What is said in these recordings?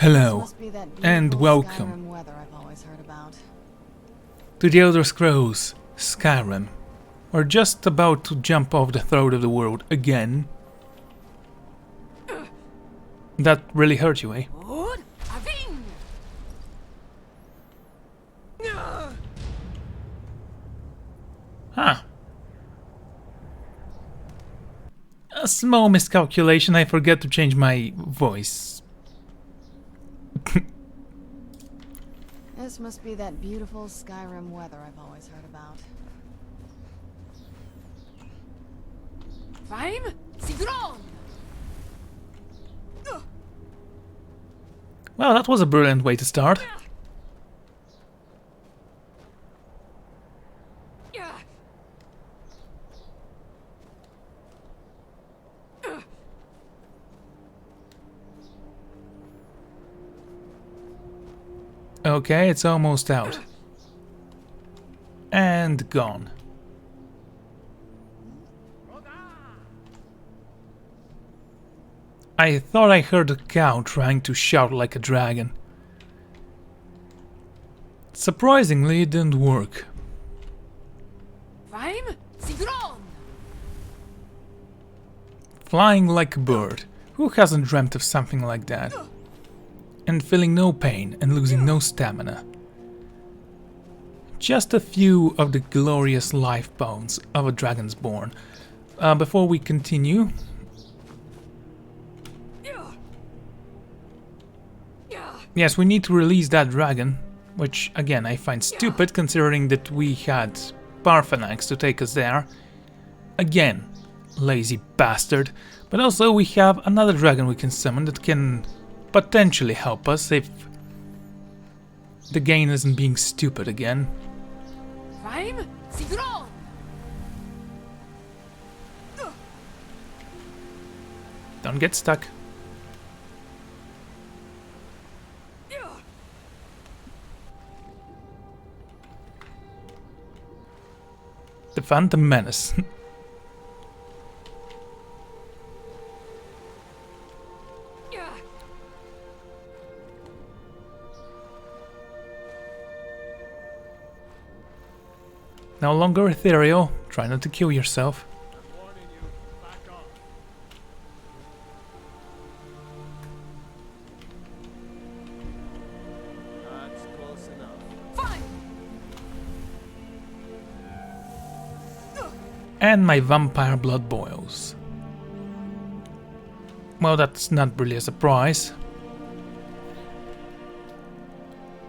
Hello, and welcome Skyrim weather I've always heard about. to the Elder Scrolls Skyrim. We're just about to jump off the throat of the world again. That really hurt you, eh? Huh. A small miscalculation, I forget to change my voice. This must be that beautiful Skyrim weather I've always heard about. Well, that was a brilliant way to start. Okay, it's almost out. And gone. I thought I heard a cow trying to shout like a dragon. Surprisingly, it didn't work. Flying like a bird. Who hasn't dreamt of something like that? And feeling no pain and losing no stamina. Just a few of the glorious life bones of a dragon's born. Before we continue, yes, we need to release that dragon, which again I find stupid considering that we had Parthenax to take us there. Again, lazy bastard. But also we have another dragon we can summon that can potentially help us if the game isn't being stupid again. Don't get stuck. The Phantom Menace. No longer ethereal. Try not to kill yourself. I'm warning you. Back off. That's close enough. And my vampire blood boils. Well, that's not really a surprise.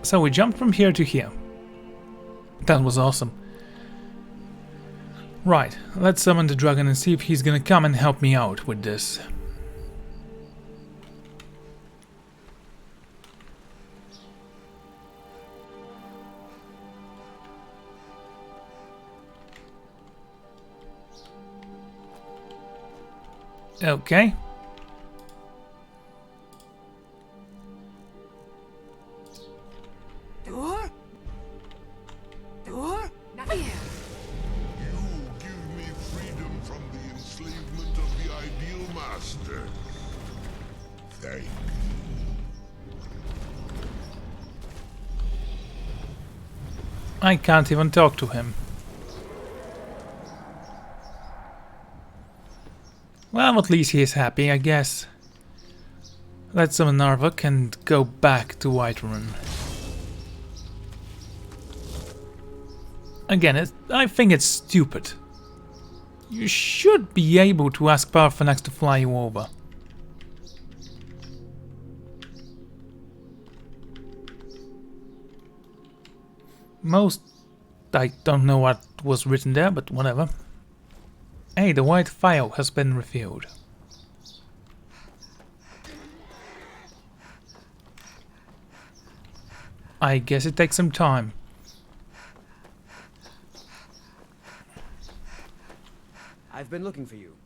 So we jumped from here to here. That was awesome. Right, let's summon the dragon and see if he's gonna come and help me out with this. Okay. I can't even talk to him. Well, at least he is happy, I guess. Let's summon Narvok and go back to Whiterun. Again, I think it's stupid. You should be able to ask Parthenax to fly you over. I don't know what was written there, but whatever. Hey, the white file has been refilled. I guess it takes some time. I've been looking for you.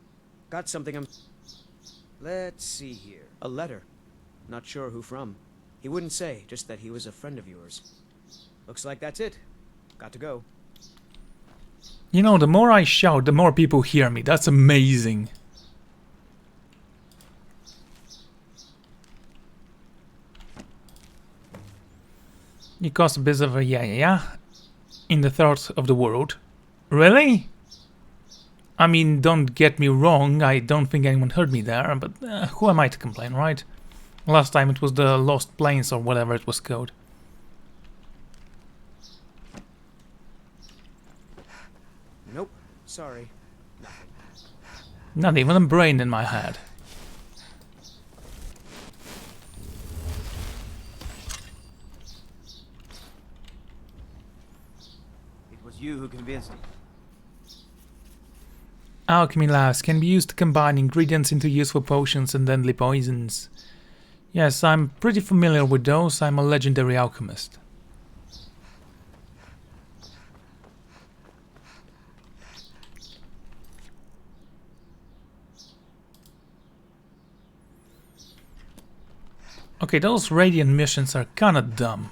Got something Let's see here. A letter. Not sure who from. He wouldn't say, just that he was a friend of yours. Looks like that's it. Got to go. You know, the more I shout, the more people hear me. That's amazing. You caused a bit of a yeah in the thought of the world. Really? I mean, don't get me wrong, I don't think anyone heard me there, but who am I to complain, right? Last time it was the Lost Plains or whatever it was called. Nope. Sorry. Not even a brain in my head. It was you who convinced me. Alchemy labs can be used to combine ingredients into useful potions and deadly poisons. Yes, I'm pretty familiar with those. I'm a legendary alchemist. Okay, those radiant missions are kinda dumb.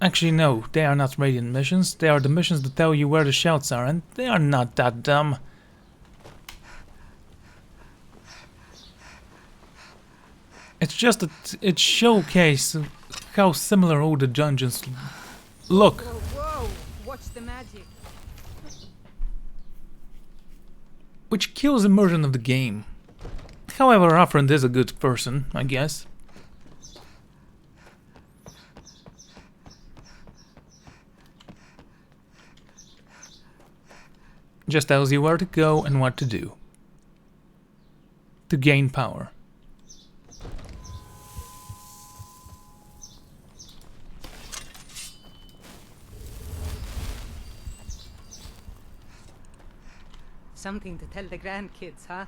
Actually, no, they are not radiant missions. They are the missions that tell you where the shouts are, and they are not that dumb. It's just that it showcases how similar all the dungeons look. Whoa, watch the magic. Which kills immersion of the game. However, our friend is a good person, I guess. Just tells you where to go and what to do. To gain power. Something to tell the grandkids, huh?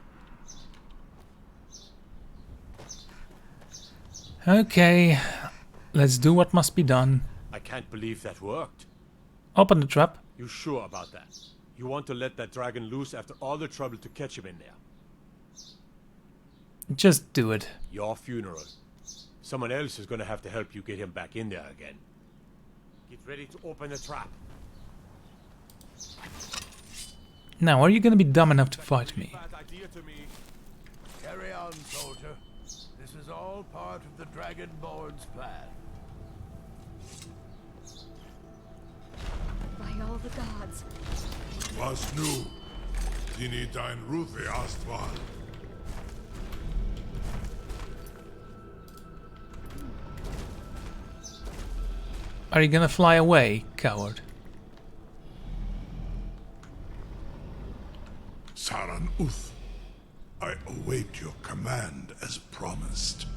Okay, let's do what must be done. I can't believe that worked. Open the trap. You sure about that? You want to let that dragon loose after all the trouble to catch him in there? Just do it. Your funeral. Someone else is gonna have to help you get him back in there again. Get ready to open the trap. Now, are you gonna be dumb enough to fight me? Bad idea to me. Carry on, soldier. This is all part of the Dragonborn's plan. By all the gods. Was nu? Dini dein Ruthi Astval. Are you gonna fly away, coward? Saran Uth, I await your command as promised.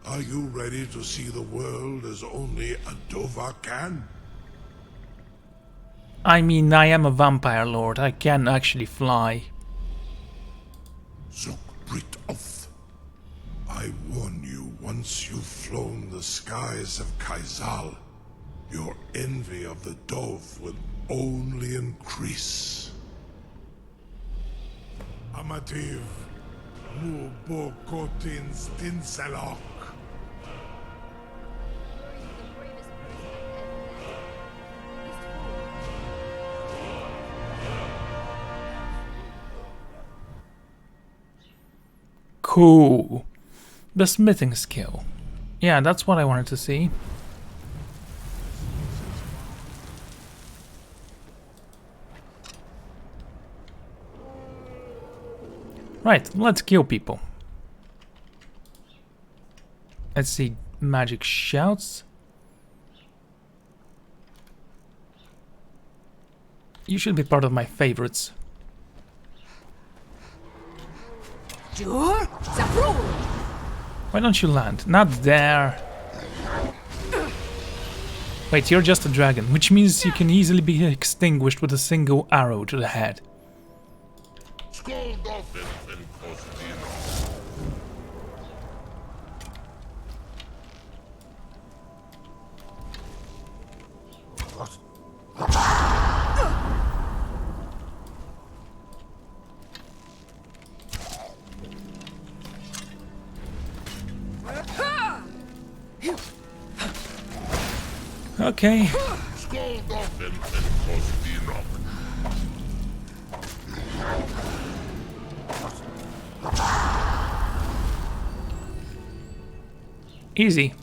Are you ready to see the world as only a Dova can? I mean, I am a vampire lord. I can actually fly. Zuk Brit Oth. I warn you, once you've flown the skies of Kaizal, your envy of the Dove will only increase. Amativ, mu bokotin stinselok. Cool. The smithing skill. Yeah, that's what I wanted to see. Right, let's kill people. Let's see, magic shouts. You should be part of my favorites. Why don't you land? Not there. Wait, you're just a dragon, which means you can easily be extinguished with a single arrow to the head. Okay. Easy.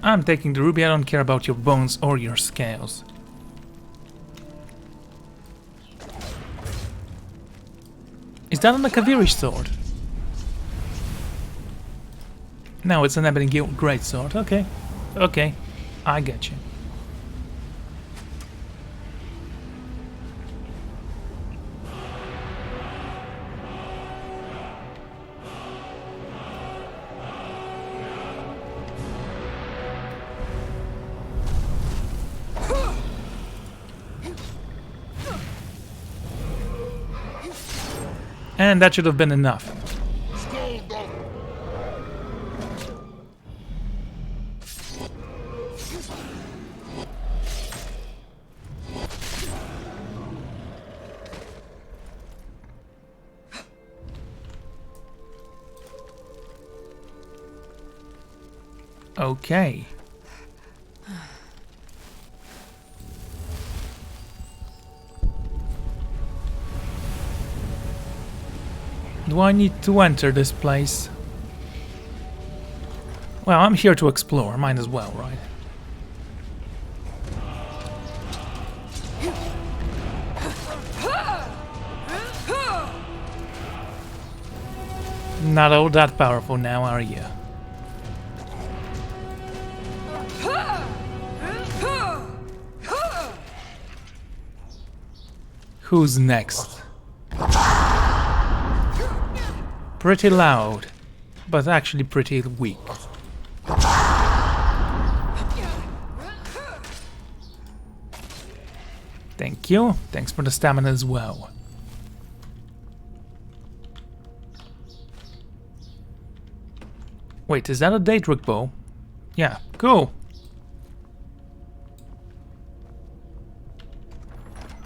I'm taking the ruby, I don't care about your bones or your scales. Is that an Akaviri sword? No, it's an ebony greatsword. Okay. Okay. I get you. And that should have been enough. Okay. Do I need to enter this place? Well, I'm here to explore, might as well, right? Not all that powerful now, are you? Who's next? Pretty loud, but actually pretty weak. Thank you. Thanks for the stamina as well. Wait, is that a Daedric bow? Yeah, cool.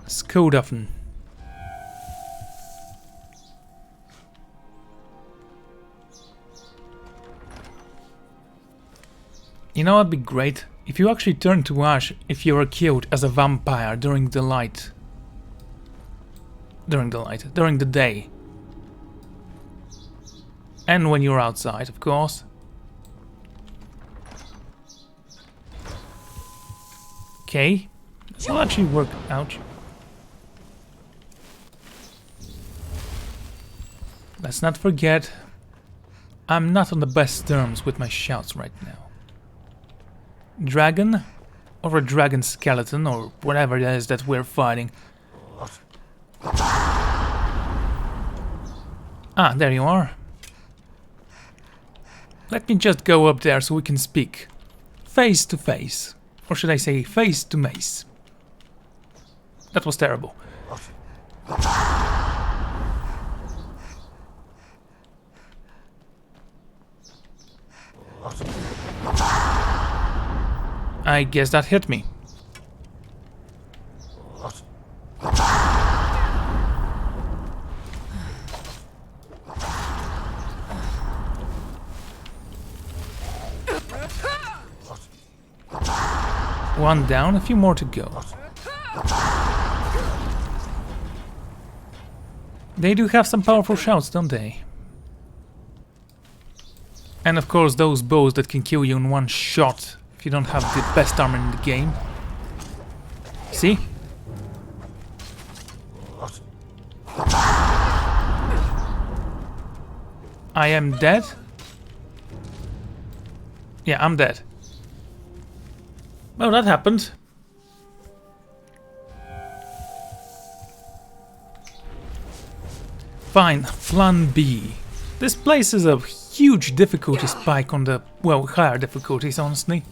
Scolded. You know what'd be great? If you actually turn to ash if you were killed as a vampire during the day. And when you're outside, of course. Okay. This will actually work out. Let's not forget, I'm not on the best terms with my shouts right now. Dragon? Or a dragon skeleton, or whatever it is that we're fighting. Ah, there you are. Let me just go up there so we can speak. Face to face. Or should I say face to mace? That was terrible. I guess that hit me. One down, a few more to go. They do have some powerful shouts, don't they? And of course those bows that can kill you in one shot if you don't have the best armor in the game. See? I am dead? Yeah, I'm dead. Well, that happened. Fine, plan B. This place is a huge difficulty spike on the, well, higher difficulties, honestly.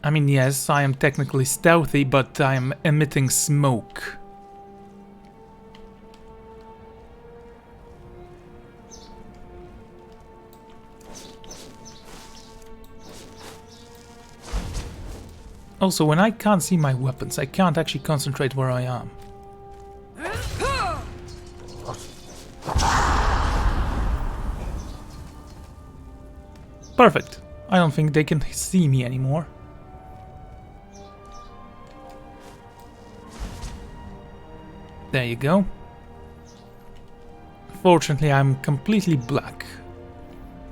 I mean, yes, I am technically stealthy, but I am emitting smoke. Also, when I can't see my weapons, I can't actually concentrate where I am. Perfect. I don't think they can see me anymore. There you go. Fortunately, I'm completely black,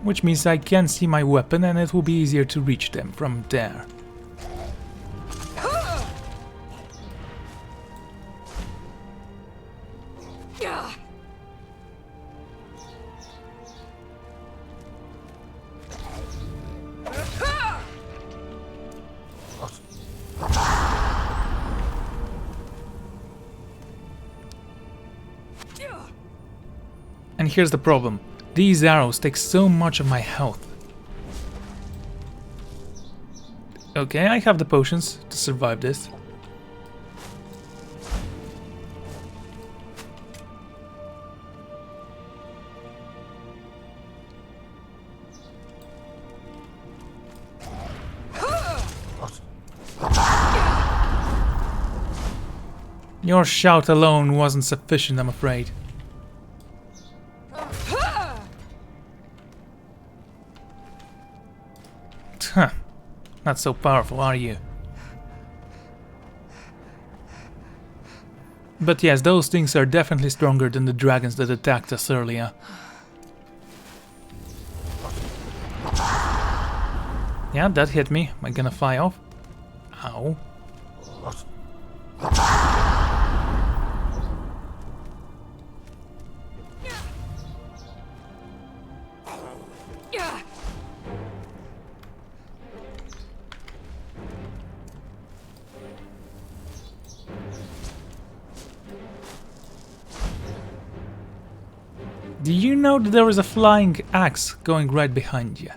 which means I can see my weapon and it will be easier to reach them from there. And here's the problem. These arrows take so much of my health. Okay, I have the potions to survive this. Your shout alone wasn't sufficient, I'm afraid. Huh. Not so powerful, are you? But yes, those things are definitely stronger than the dragons that attacked us earlier. Yeah, that hit me. Am I gonna fly off? Ow. Do you know that there is a flying axe going right behind you?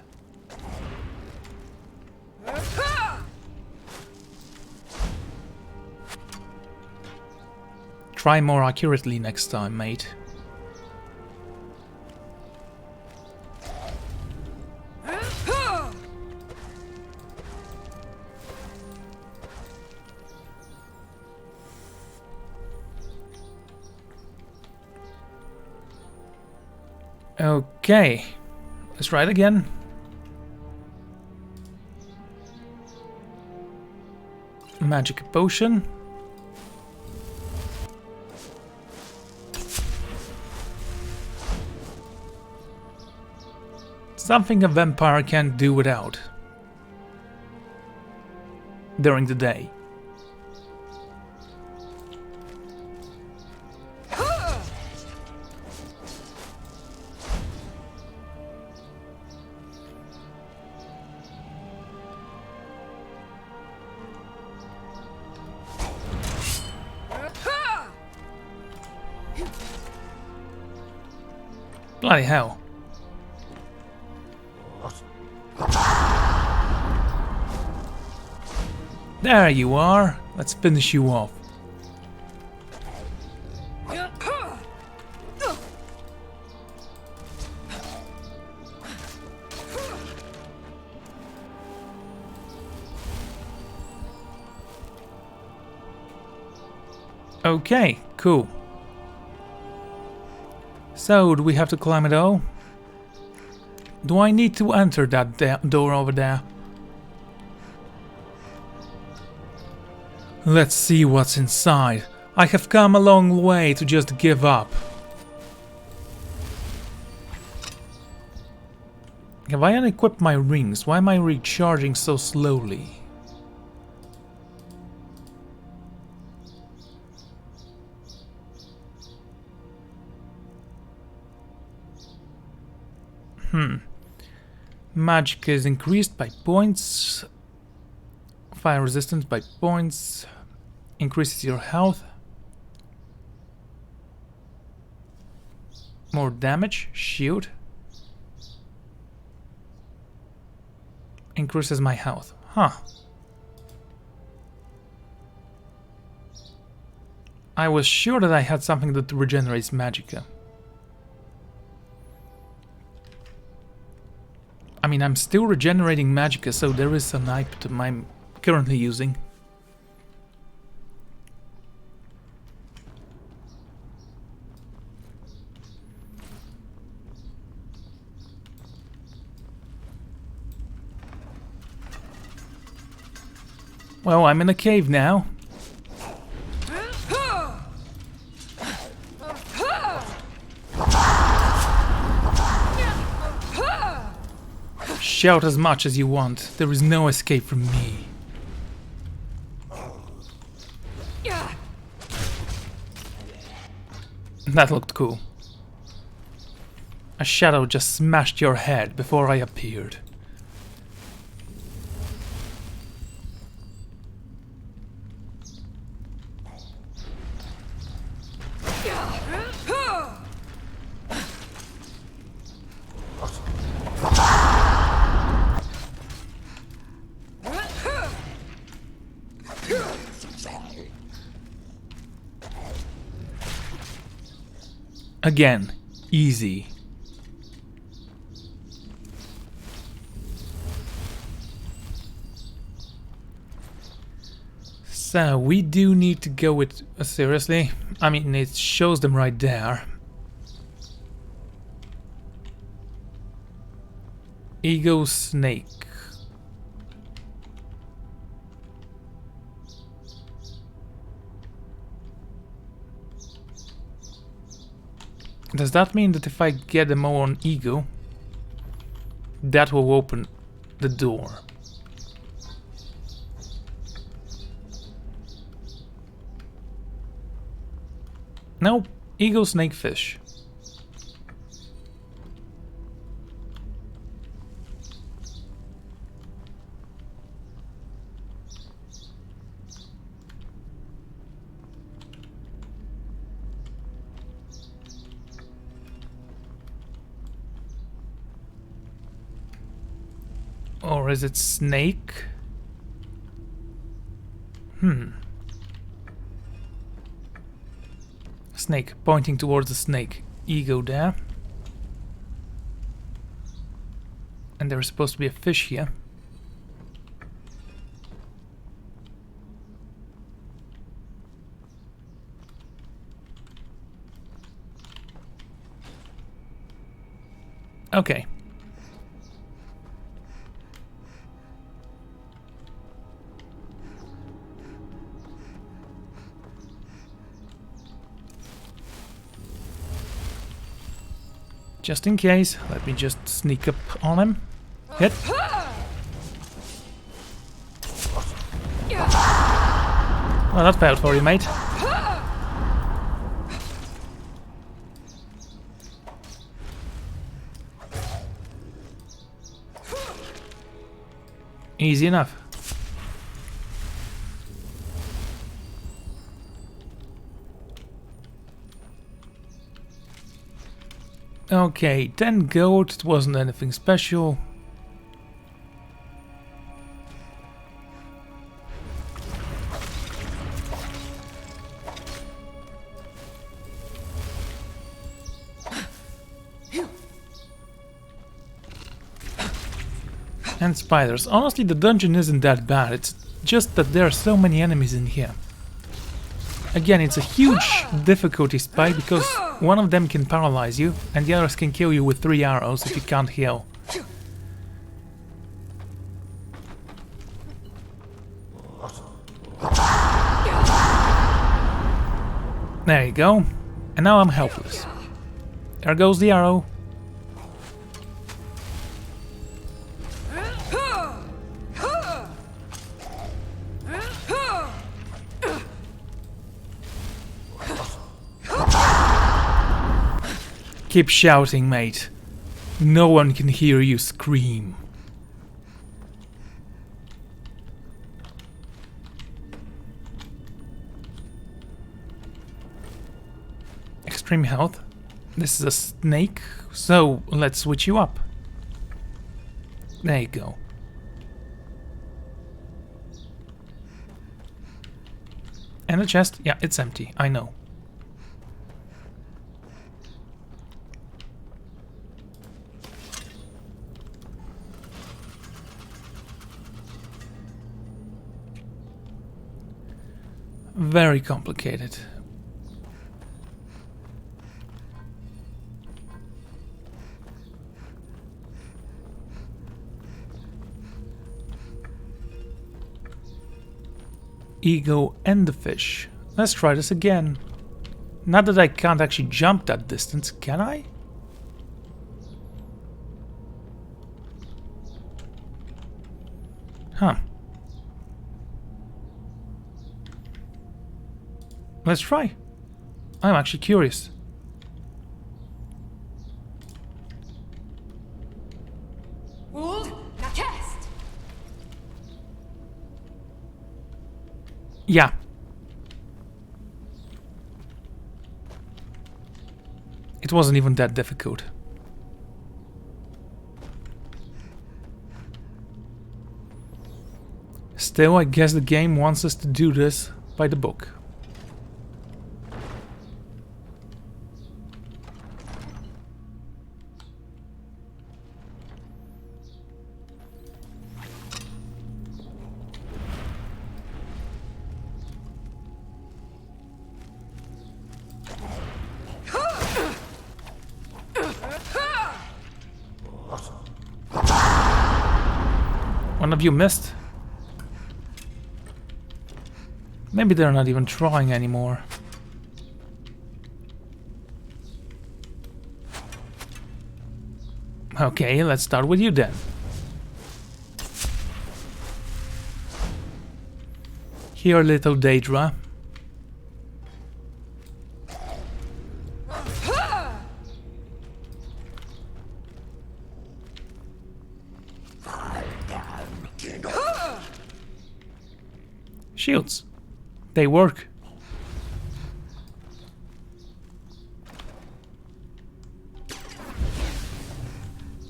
Try more accurately next time, mate. Okay, let's try it again. Magic potion. Something a vampire can't do without during the day. Bloody hell. There you are. Let's finish you off. Okay, cool. So, do we have to climb it all? Do I need to enter that door over there? Let's see what's inside. I have come a long way to just give up. Have I unequipped my rings? Why am I recharging so slowly? Magic is increased by points. Fire resistance by points. Increases your health. More damage. Shield. Increases my health. Huh. I was sure that I had something that regenerates magicka. I mean, I'm still regenerating magicka, so there is an item I'm currently using. Well, I'm in a cave now. Shout as much as you want. There is no escape from me. That looked cool. A shadow just smashed your head before I appeared. Again, easy. So, we do need to go with... seriously? I mean, it shows them right there. Ego snake. Does that mean that if I get them all on ego, that will open the door? No, ego snakefish. Or is it snake? Snake, pointing towards the snake. Ego there. And there's supposed to be a fish here. Okay. Just in case, let me just sneak up on him. Hit. Well, that failed for you, mate. Easy enough. Okay, 10 gold, it wasn't anything special. And spiders. Honestly, the dungeon isn't that bad, it's just that there are so many enemies in here. Again, it's a huge difficulty spike because one of them can paralyze you and the others can kill you with 3 arrows if you can't heal. There you go. And now I'm helpless. There goes the arrow. Keep shouting, mate. No one can hear you scream. Extreme health. This is a snake, so let's switch you up. There you go. And the chest? Yeah, it's empty, I know. Very complicated. ego, and the fish. Let's try this again. Not that I can't actually jump that distance, can I? Huh. Let's try. I'm actually curious. Yeah. It wasn't even that difficult. Still, I guess the game wants us to do this by the book. One of you missed. Maybe they're not even trying anymore. Okay, let's start with you then. Here, little Daedra. Shields. They work.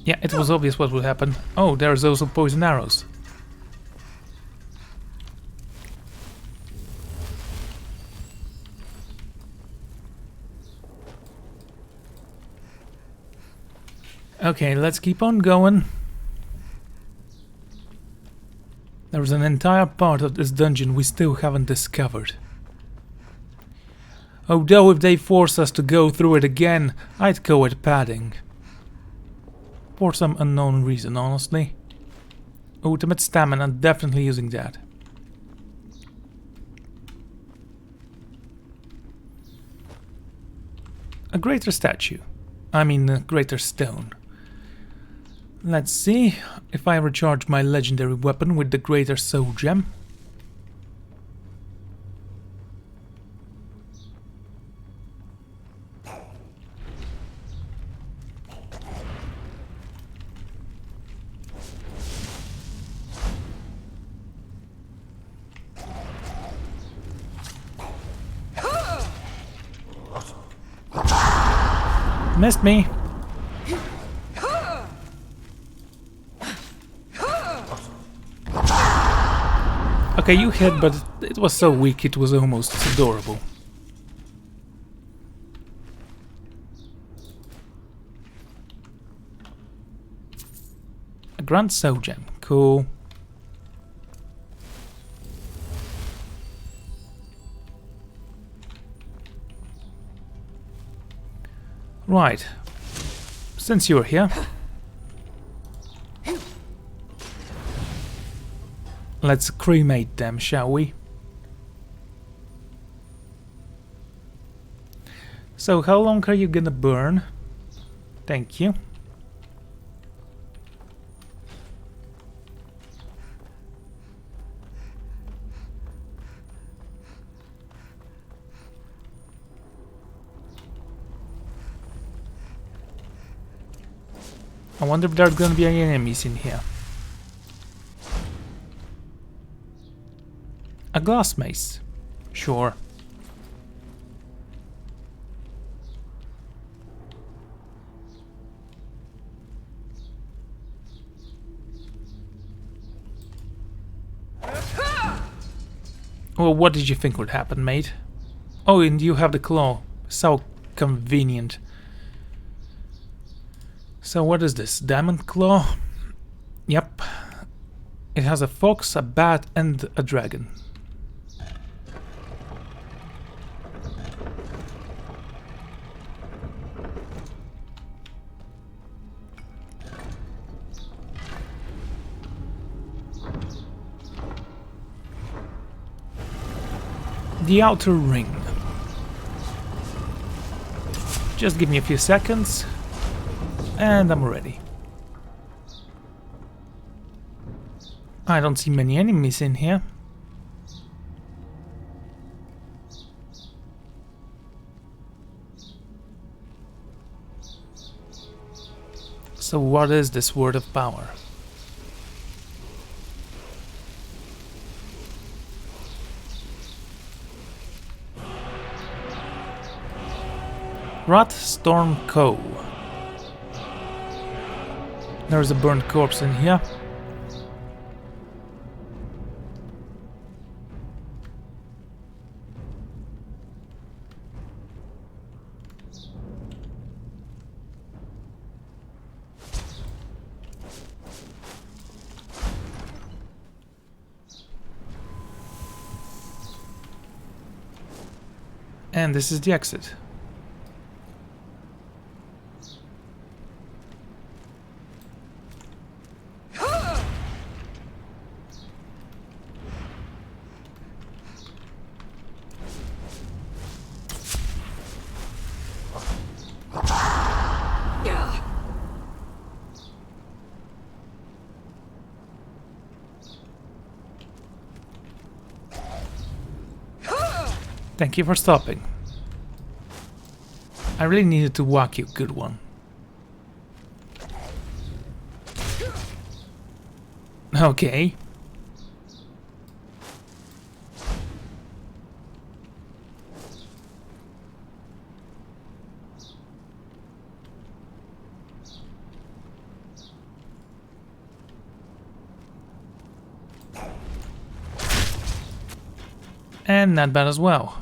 Yeah, it was obvious what would happen. Oh, there's also poison arrows. Okay, let's keep on going. There's an entire part of this dungeon we still haven't discovered. Although if they force us to go through it again, I'd go with padding. For some unknown reason, honestly. Ultimate stamina, definitely using that. A greater statue. I mean, a greater stone. Let's see if I recharge my legendary weapon with the greater soul gem. Missed me. Okay, you hit, but it was so weak it was almost adorable. A Grand Soul Gem, cool. Right, since you're here, let's cremate them, shall we? So, how long are you gonna burn? Thank you. I wonder if there are gonna be any enemies in here. A glass mace. Sure. Well, what did you think would happen, mate? Oh, and you have the claw. So convenient. So what is this? Diamond claw? Yep. It has a fox, a bat, and a dragon. The outer ring. Just give me a few seconds, and I'm ready. I don't see many enemies in here. So what is this word of power? Rot Storm Co. There's a burnt corpse in here. And this is the exit. Thank you for stopping. I really needed to whack you, good one. Okay. And not bad as well.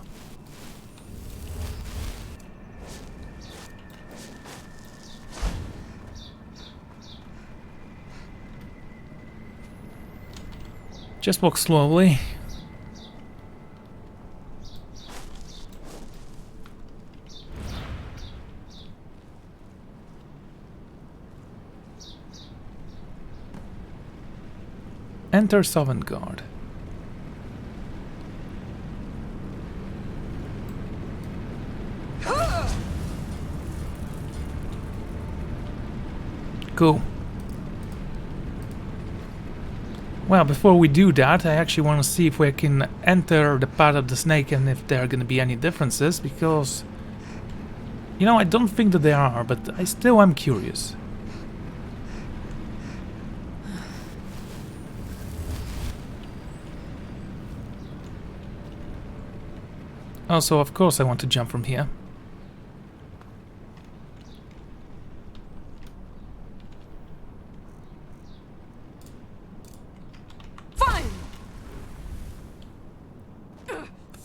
Just walk slowly. Enter Sovereign Guard. Cool. Well, before we do that, I actually want to see if we can enter the path of the snake and if there are going to be any differences, because, you know, I don't think that there are, but I still am curious. Also, of course, I want to jump from here.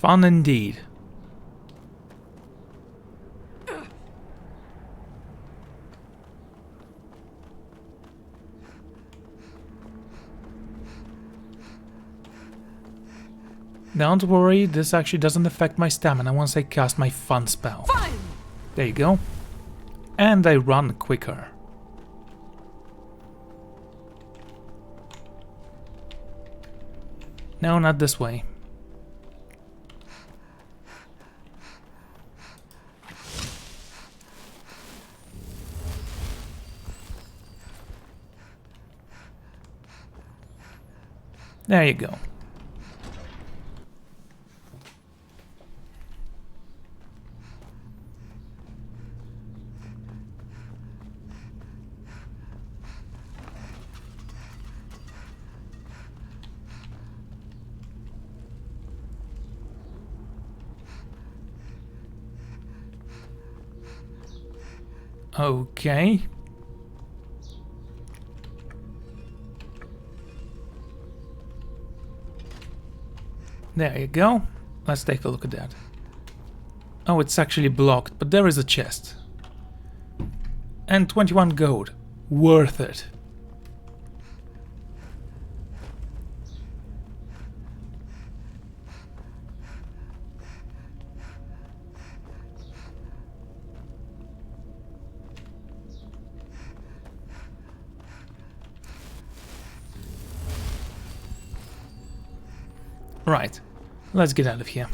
Fun indeed. Don't worry, this actually doesn't affect my stamina once I cast my fun spell. Fine. There you go. And I run quicker. No, not this way. There you go. Okay. There you go. Let's take a look at that. Oh, it's actually blocked, but there is a chest. And 21 gold. Worth it. Right, let's get out of here.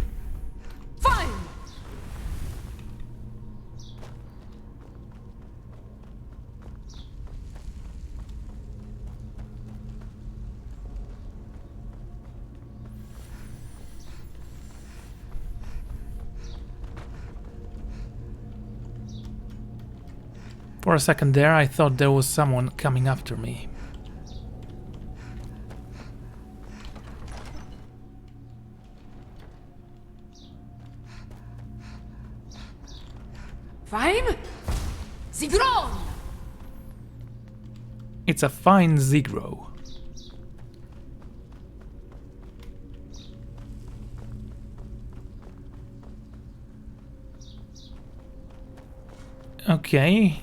For a second there, I thought there was someone coming after me. Fine? Zigron! It's a fine Zigro. Okay.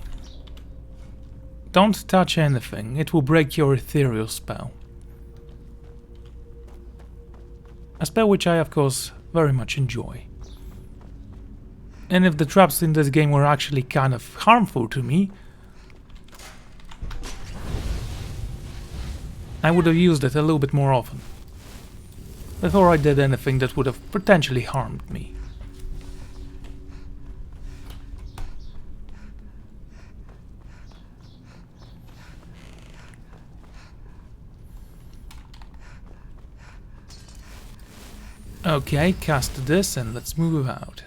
Don't touch anything, it will break your ethereal spell. A spell which I, of course, very much enjoy. And if the traps in this game were actually kind of harmful to me, I would have used it a little bit more often, before I did anything that would have potentially harmed me. Okay, cast this and let's move out.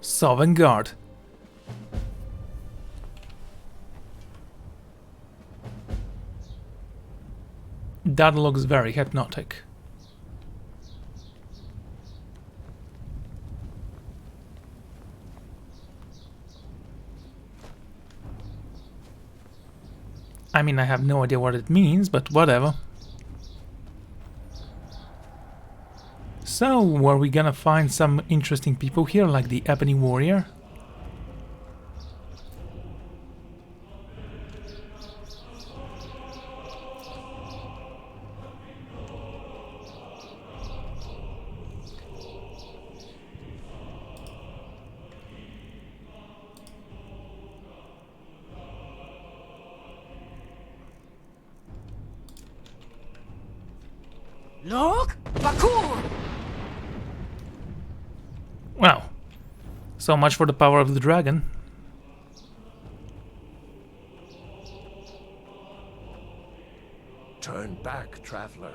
Southern Guard. That looks very hypnotic. I mean, I have no idea what it means, but whatever. So, are we gonna find some interesting people here, like the Ebony Warrior? Look! Bakur! Well, so much for the power of the dragon. Turn back, traveler.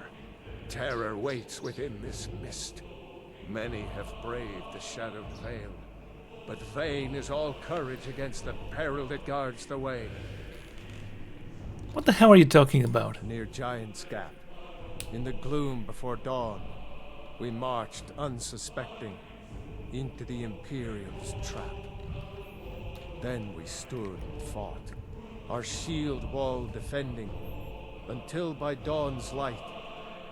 Terror waits within this mist. Many have braved the shadowed veil, but vain is all courage against the peril that guards the way. What the hell are you talking about? Near Giant's Gap, in the gloom before dawn, we marched unsuspecting into the Imperial's trap. Then we stood and fought, our shield wall defending, until by dawn's light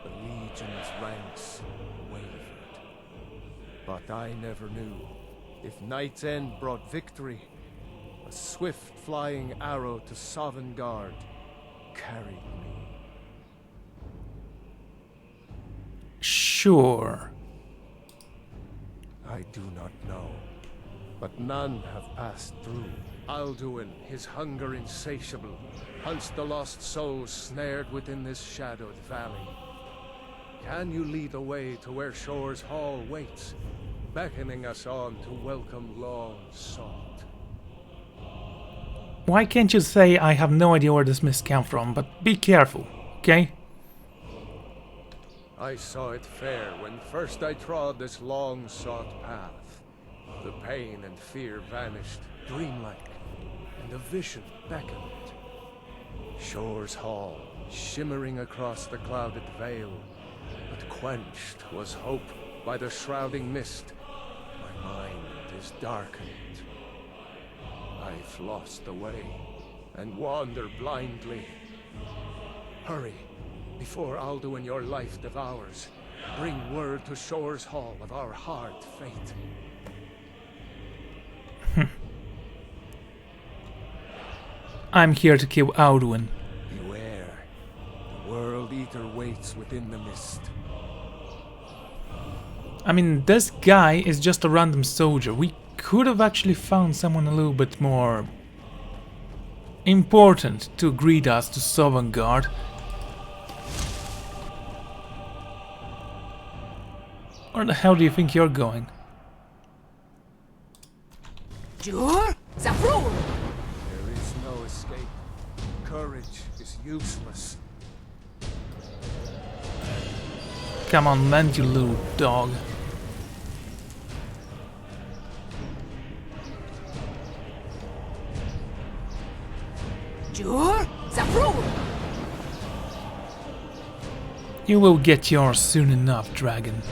the Legion's ranks wavered. But I never knew if night's end brought victory, a swift flying arrow to Sovngarde carried me. Sure. I do not know, but none have passed through. Alduin, his hunger insatiable, hunts the lost souls snared within this shadowed valley. Can you lead the way to where Shore's Hall waits, beckoning us on to welcome long sought? Why can't you say I have no idea where this mist came from, but be careful, okay? I saw it fair when first I trod this long-sought path. The pain and fear vanished, dreamlike, and a vision beckoned. Shore's Hall, shimmering across the clouded veil, but quenched was hope by the shrouding mist. My mind is darkened. I've lost the way, and wander blindly. Hurry, before Alduin your life devours. Bring word to Shore's Hall of our hard fate. I'm here to kill Alduin. Beware. The World Eater waits within the mist. I mean, this guy is just a random soldier. We could have actually found someone a little bit more important to greet us to Sovngarde. Where the hell do you think you're going? Jur? Zavrul! There is no escape. Courage is useless. Come on, land, you little dog. Jur? Zavrul! You will get yours soon enough, dragon.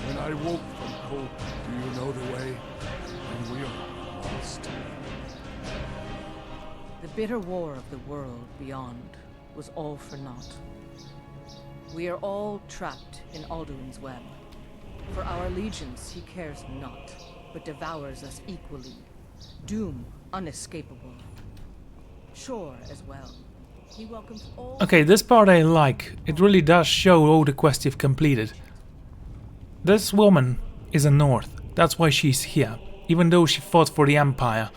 When I woke from hope, do you know the way? And we are lost. The bitter war of the world beyond was all for naught. We are all trapped in Alduin's web. For our allegiance he cares not, but devours us equally. Doom unescapable. Sure as well. He welcomes all... Okay, this part I like. It really does show all the quests you've completed. This woman is a North. That's why she's here, even though she fought for the Empire.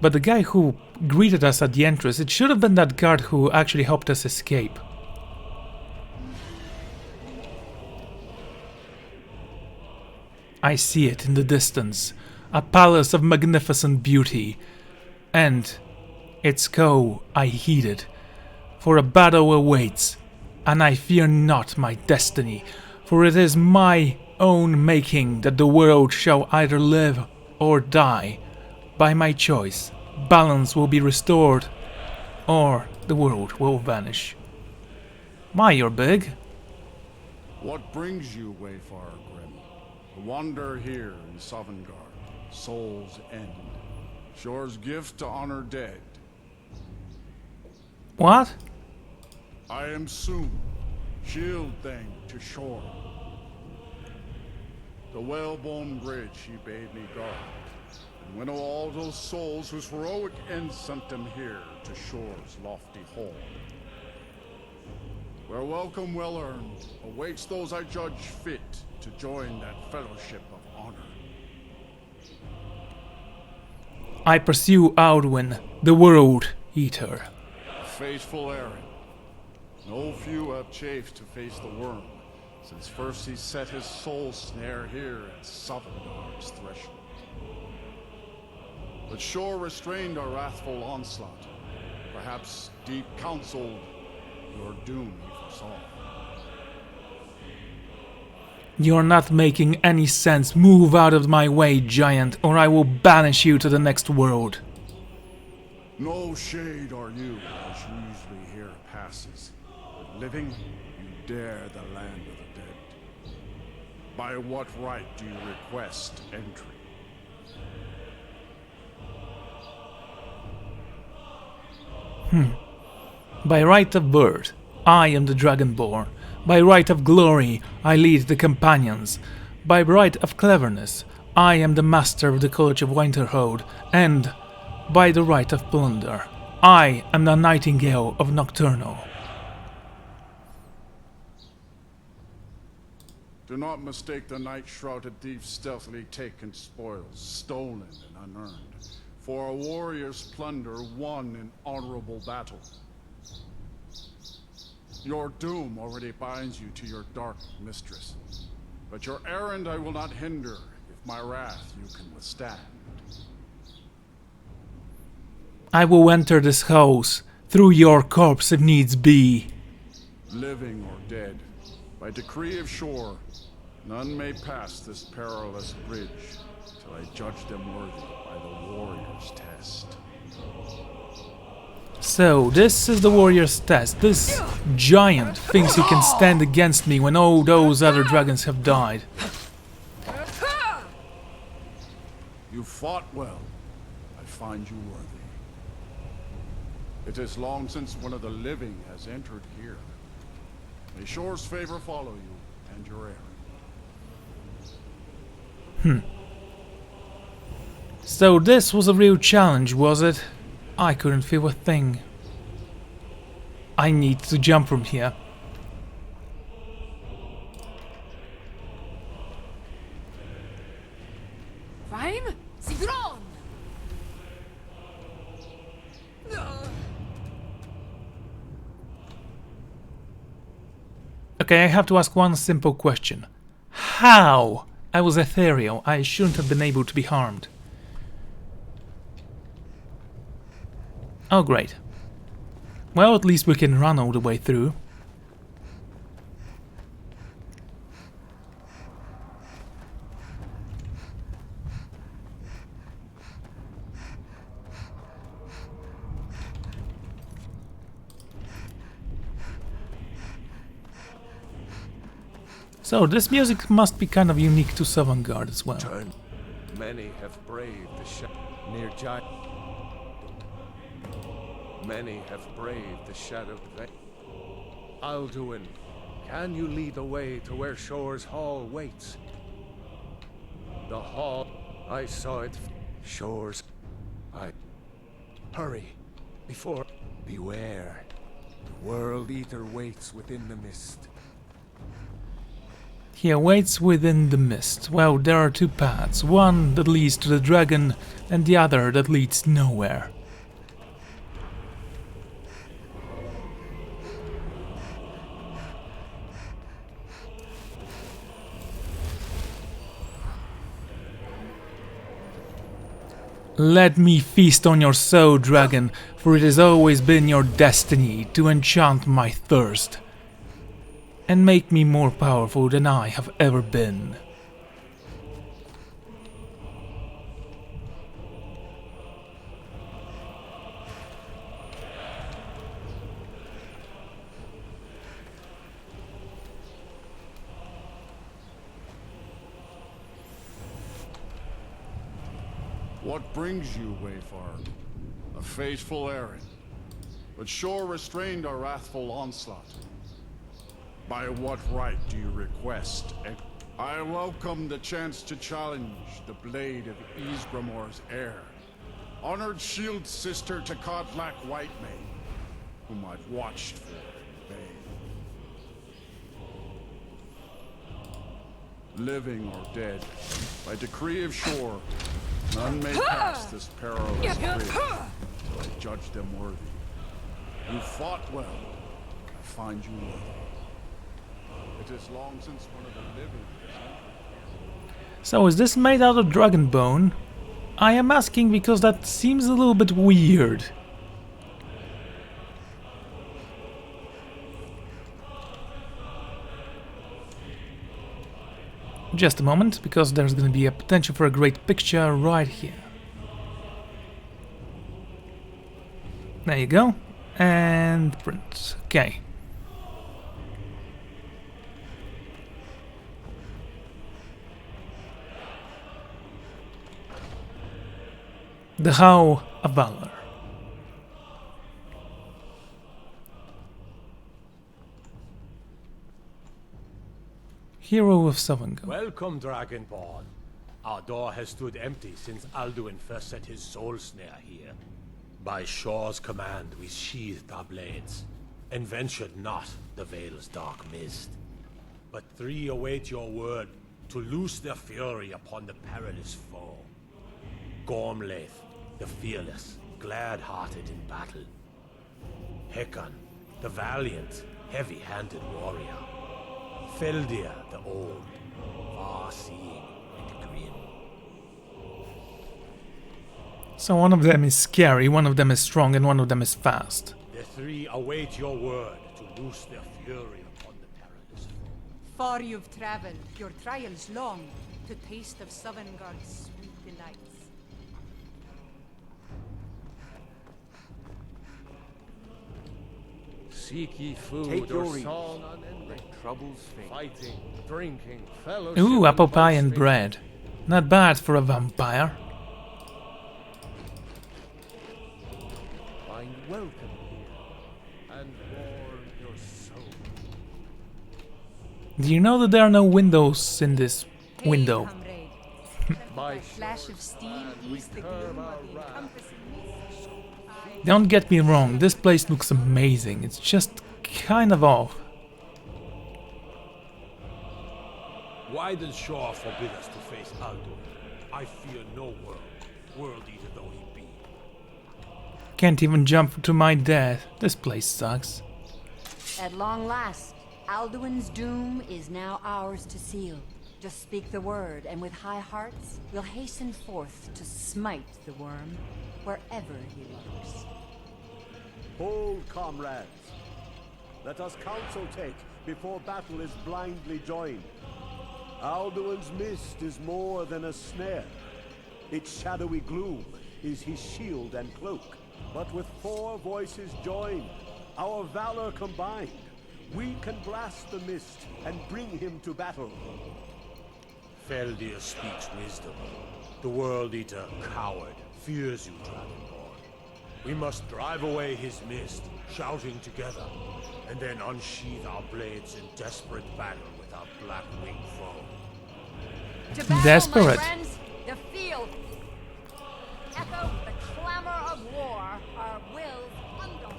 But the guy who greeted us at the entrance, it should have been that guard who actually helped us escape. I see it in the distance, a palace of magnificent beauty, and its call I heeded, for a battle awaits, and I fear not my destiny, for it is my own making that the world shall either live or die. By my choice, balance will be restored, or the world will vanish. My, you're big. What brings you, Wayfarer Grim? To wander here in Sovngarde, Soul's End. Shore's gift to honor dead. What? I am soon, shield thing to Shore. The whalebone bridge he bade me guard, and winnow all those souls whose heroic end sent them here to Shore's lofty hall. Where welcome well earned awaits those I judge fit to join that fellowship of honor. I pursue Alduin, the World Eater. Faithful errand. No few have chafed to face the worm, since first he set his soul snare here at Sovngarde's threshold. But Shore restrained our wrathful onslaught. Perhaps deep counseled, your doom he foresaw. You're not making any sense. Move out of my way, giant, or I will banish you to the next world. No shade are you, as usually here passes. But living, you dare the land of the dead. By what right do you request entry? By right of birth, I am the Dragonborn. By right of glory, I lead the companions. By right of cleverness, I am the master of the College of Winterhold, and by the right of plunder, I am the Nightingale of Nocturnal. Do not mistake the night-shrouded thieves stealthily taken spoils, stolen and unearned, for a warrior's plunder won in honorable battle. Your doom already binds you to your dark mistress, but your errand I will not hinder if my wrath you can withstand. I will enter this house, through your corpse if needs be. Living or dead, by decree of Shore, none may pass this perilous bridge till I judge them worthy by the warrior's test. So, this is the warrior's test. This giant thinks he can stand against me when all those other dragons have died. You fought well. I find you worthy. It is long since one of the living has entered here. May Shore's favor follow you and your errand. So this was a real challenge, was it? I couldn't feel a thing. I need to jump from here. Rhyme? Sigron! Okay, I have to ask one simple question. How? I was ethereal. I shouldn't have been able to be harmed. Oh, great. Well, at least we can run all the way through. So, this music must be kind of unique to Sovngarde as well. Turn. Many have braved the near giant. Many have braved the shadowed veil. Alduin, can you lead the way to where Shore's Hall waits? The hall, I saw it. Shore's. Hurry, before. Beware. The World Eater waits within the mist. He awaits within the mist. Well, there are two paths. One that leads to the dragon, and the other that leads nowhere. Let me feast on your soul, dragon, for it has always been your destiny to enchant my thirst and make me more powerful than I have ever been. What brings you, Wayfarer? A fateful errand. But Shore restrained our wrathful onslaught. By what right do you request? I welcome the chance to challenge the blade of Dremor's heir, honored shield sister to Kodlak Whitemane, whom I've watched for in vain. Living or dead, by decree of Shore, none may pass this perilous bridge till I judge them worthy. You fought well. I find you worthy. It is long since one of the living has entered. So is this made out of dragon bone? I am asking because that seems a little bit weird. Just a moment, because there's going to be a potential for a great picture right here. There you go. And print. Okay. The How of Valor. Hero of Sovngarde. Welcome, Dragonborn. Our door has stood empty since Alduin first set his soul snare here. By Shore's command, we sheathed our blades, and ventured not the Vale's dark mist. But three await your word to loose their fury upon the perilous foe. Gormlaith, the fearless, glad-hearted in battle. Hekon, the valiant, heavy-handed warrior. Feldir, the old, far-seeing and grim. So one of them is scary, one of them is strong, and one of them is fast. The three await your word to loose their fury upon the perilous foe. Far you've traveled, your trials long, to taste of Sovngarde's sweet delights. Seek ye food Take your or ease. song unending. Troubles fade. Fighting, drinking, fellowship. Ooh, apple pie and once bread. Not bad for a vampire. Find welcome here and warm your soul. Do you know that there are no windows in this window? Hey, comrade. By Flash of steel we eased the curb gloom our of the wrath. encompassing mist. Don't get me wrong, this place looks amazing. It's just kind of off. Why does Shore forbid us to face Alduin? I fear no world eater though he be. Can't even jump to my death. This place sucks. At long last, Alduin's doom is now ours to seal. Just speak the word, and with high hearts, we'll hasten forth to smite the worm wherever he lurks. Hold, comrades. Let us counsel take before battle is blindly joined. Alduin's mist is more than a snare. Its shadowy gloom is his shield and cloak. But with 4 voices joined, our valor combined, we can blast the mist and bring him to battle. Feldir speaks wisdom. The World Eater, coward, fears you, Dragonborn. We must drive away his mist, shouting together, and then unsheath our blades in desperate battle with our black-winged foe. To battle, Desperate. my friends, the field. Echo the clamor of war, our wills undaunted.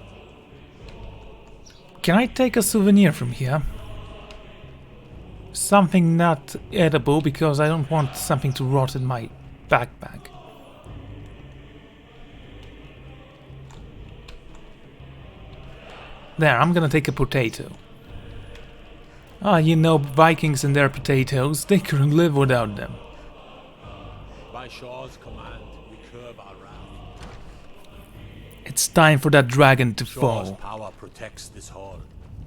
Can I take a souvenir from here? Something not edible, because I don't want something to rot in my backpack. There, I'm gonna take a potato. Ah, you know, Vikings and their potatoes, they couldn't live without them. By Shaw's command, we curb our wrath. It's time for that dragon to Shaw's fall. power protects this hall,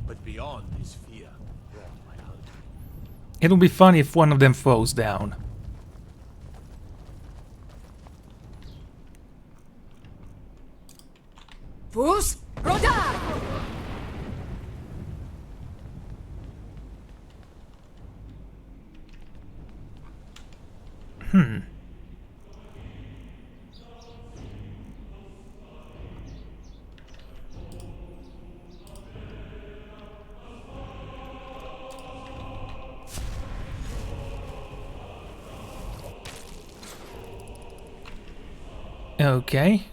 but beyond is fear brought by Altmer. It'll be funny if one of them falls down. Fus Roda! Okay.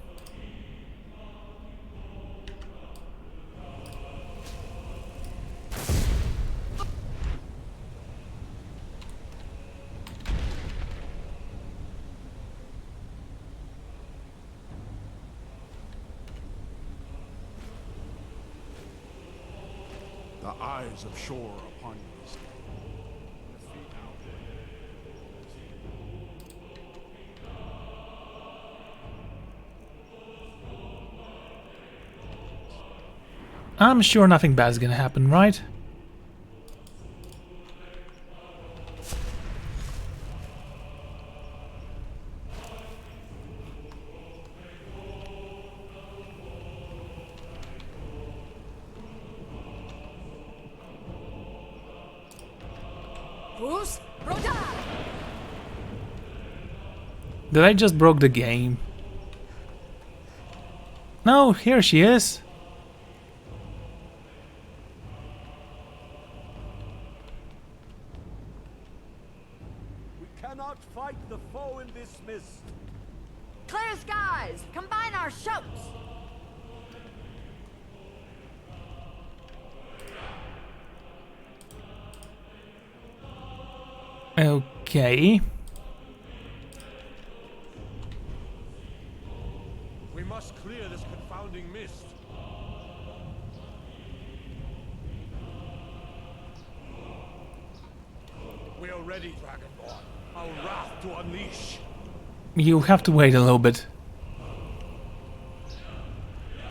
The eyes of shore upon you this day. Your feet I'm sure nothing bad's gonna happen, right? Fus Roda! Did I just broke the game? No, here she is. We cannot fight the foe in this mist. Clear skies! Combine our shouts! Okay. We must clear this confounding mist. We are ready, Dragonborn. Our wrath to unleash. You'll have to wait a little bit.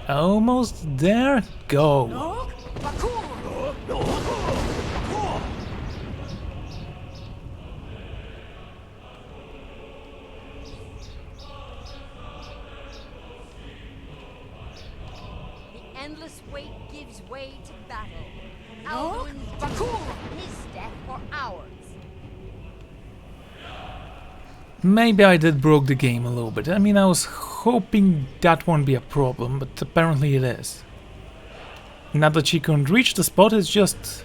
Almost there? Go. No? Bakur! The endless wait gives way to battle. Alduin's Bakur! His death or ours. Maybe I did broke the game a little bit. I mean, I was hoping that won't be a problem, but apparently it is. Not that she couldn't reach the spot, it's just...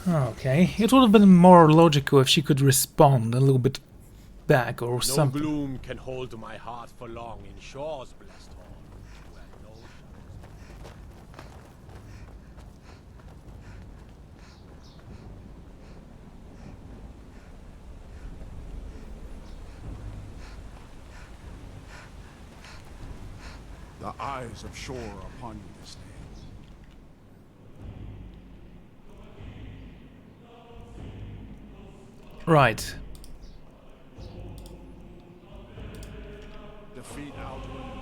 Okay, it would have been more logical if she could respond a little bit back or No something. gloom can hold my heart for long in Shaw's blessed hall, where no shadows. eyes of Shore are upon you this day. Right. Defeat Alduin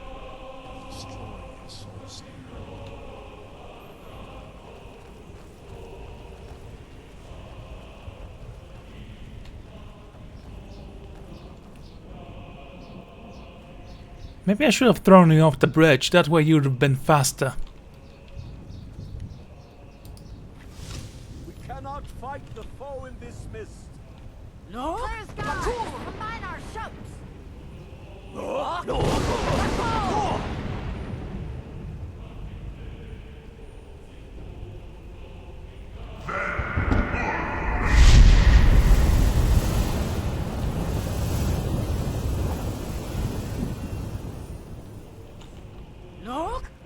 and destroy his soul snare. Maybe I should have thrown you off the bridge, that way you'd have been faster. We cannot fight the foe in this mist. No? Clear skies! Combine our shouts! Look!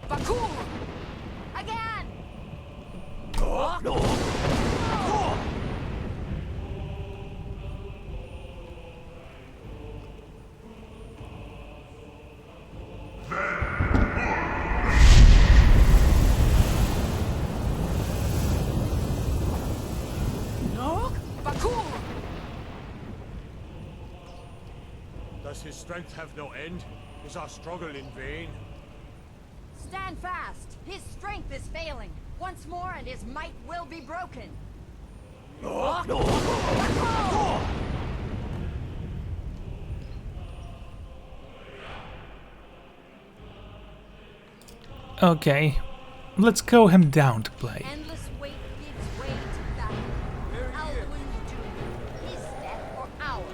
Bakur! Again! Look! Bakur! Does his strength have no end? Is our struggle in vain? Stand fast! His strength is failing. Once more and his might will be broken. Okay, let's go him down to play. Endless wait gives way to battle. Alduin's doom. His death or ours.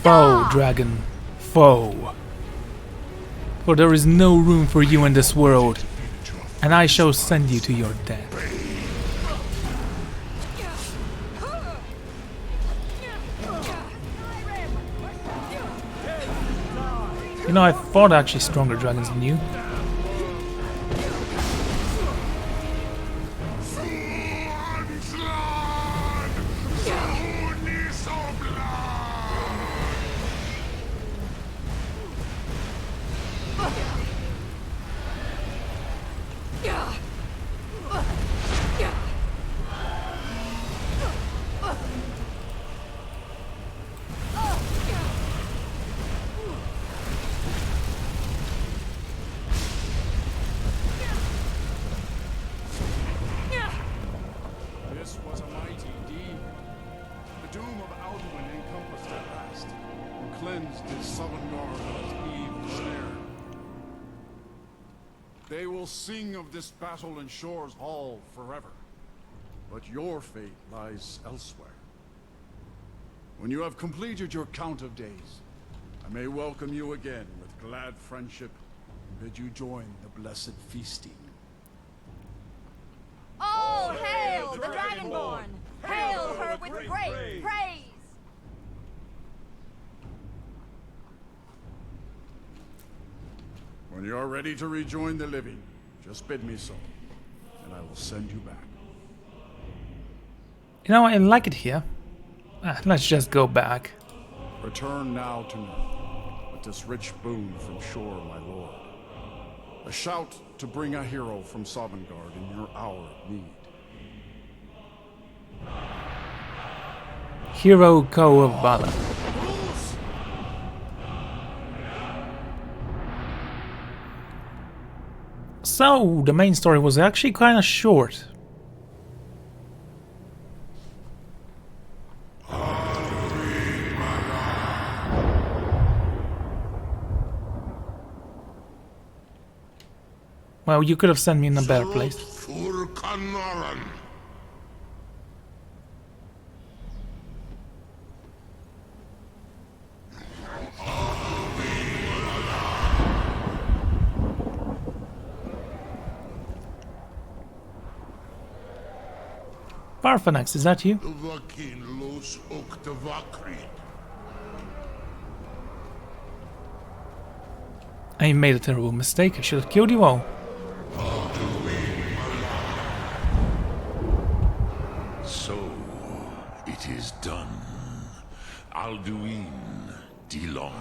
Foe, dragon. Foe. For there is no room for you in this world, and I shall send you to your death. You know, I fought actually stronger dragons than you. This was a mighty deed. The doom of Alduin encompassed at last, and cleansed his southern guard of its evil snare. They will sing of this battle in Shore's Hall forever. But your fate lies elsewhere. When you have completed your count of days, I may welcome you again with glad friendship and bid you join the blessed feasting. All hail the Dragonborn! Hail her with great praise! When you are ready to rejoin the living, just bid me so, and I will send you back. You know, I like it here. Let's just go back. Return now to me, with this rich boon from Shore, my lord. A shout to bring a hero from Sovngarde in your hour of need. Hero Co of Valor. So, the main story was actually kind of short. Well, you could have sent me in a better place. Parfanax, is that you? I made a terrible mistake. I should have killed you all. So, it is done. Alduin Dilon.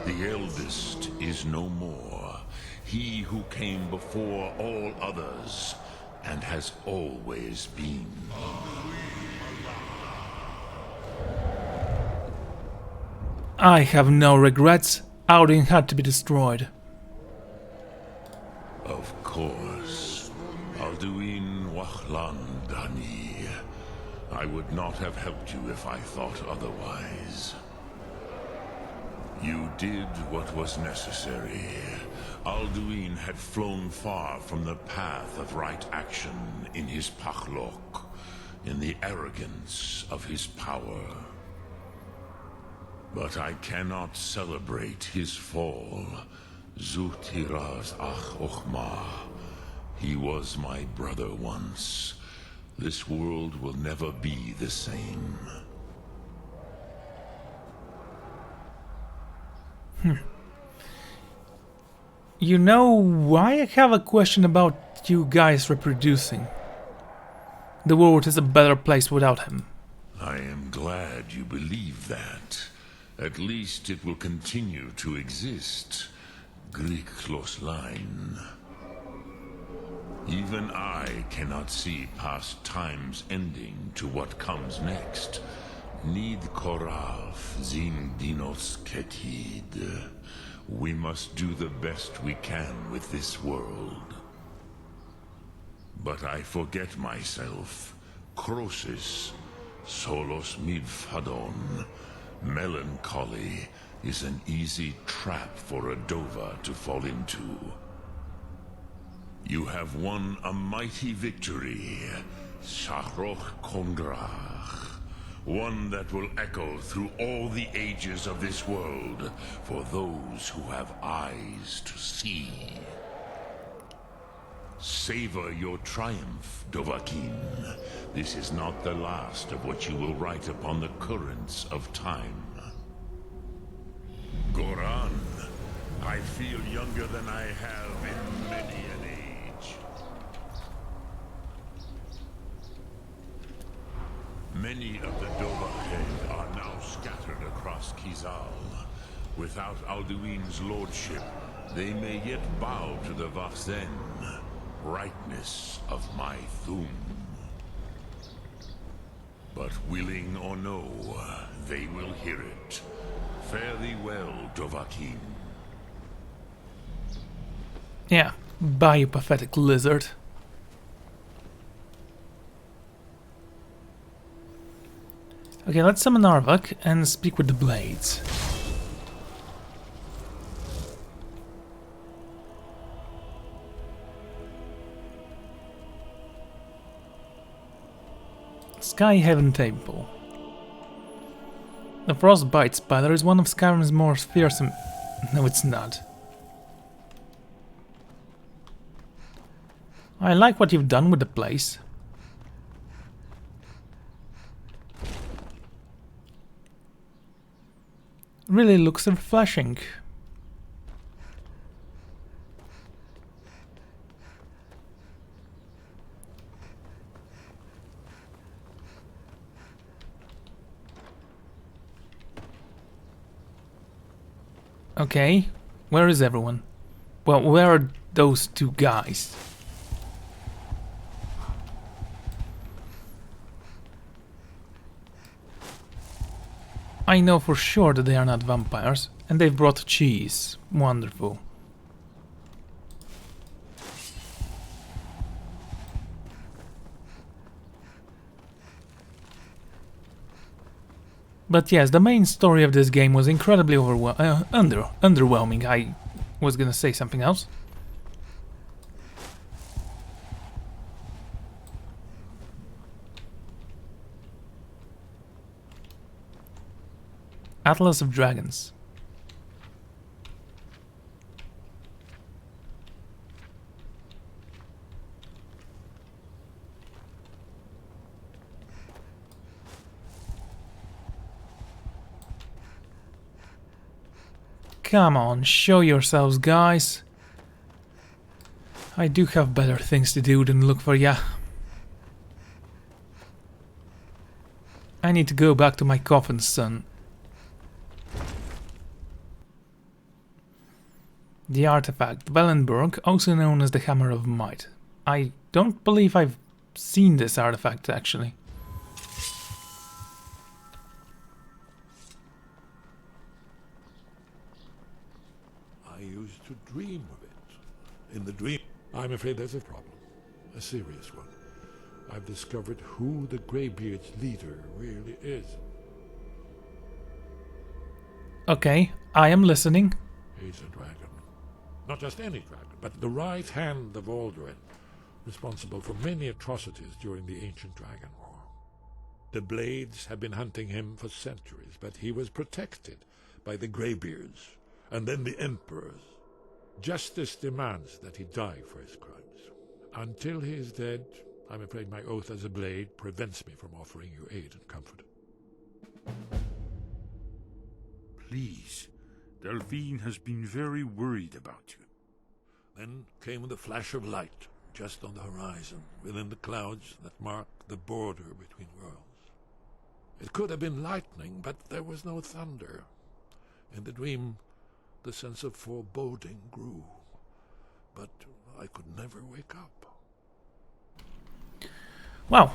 The eldest is no more. He who came before all others, and has always been. I have no regrets. Alduin had to be destroyed. Of course. Alduin Wahlan Dani. I would not have helped you if I thought otherwise. You did what was necessary. Alduin had flown far from the path of right action in his pachlok, in the arrogance of his power. But I cannot celebrate his fall. Zutiraz ach ochma. He was my brother once. This world will never be the same. You know why I have a question about you guys reproducing? The world is a better place without him. I am glad you believe that. At least it will continue to exist. Line. Even I cannot see past time's ending to what comes next. Nid koraf zin dinos ketid. We must do the best we can with this world. But I forget myself. Crosis, solos midfadon. Melancholy is an easy trap for a Dova to fall into. You have won a mighty victory, Shahroch Kongrach. One that will echo through all the ages of this world for those who have eyes to see. Savor your triumph, Dovahkiin. This is not the last of what you will write upon the currents of time. Goran, I feel younger than I have in many an age. Many of the Dovahkiin are now scattered across Kizal. Without Alduin's lordship, they may yet bow to the Vachzen, brightness of my Thum. But willing or no, they will hear it. Fare thee well, Dovahkiin. Yeah, bye you pathetic lizard. Okay, let's summon Arvak and speak with the blades. Sky Heaven Temple. The Frostbite Spider is one of Skyrim's more fearsome... No, it's not. I like what you've done with the place. Really looks refreshing. Okay, where is everyone? Well, where are those two guys? I know for sure that they are not vampires, and they've brought cheese. Wonderful. But yes, the main story of this game was incredibly underwhelming. I was gonna say something else. Atlas of Dragons. Come on, show yourselves, guys. I do have better things to do than look for ya. I need to go back to my coffin, son. The artifact, Wellenberg, also known as the Hammer of Might. I don't believe I've seen this artifact, actually. I used to dream of it. In the dream, I'm afraid there's a problem. A serious one. I've discovered who the Greybeard's leader really is. Okay, I am listening. He's a dragon. Not just any dragon, but the right hand of Alduin, responsible for many atrocities during the Ancient Dragon War. The Blades have been hunting him for centuries, but he was protected by the Greybeards, and then the Emperors. Justice demands that he die for his crimes. Until he is dead, I'm afraid my oath as a Blade prevents me from offering you aid and comfort. Please. Delphine has been very worried about you. Then came the flash of light, just on the horizon, within the clouds that mark the border between worlds. It could have been lightning, but there was no thunder. In the dream, the sense of foreboding grew, but I could never wake up. Wow.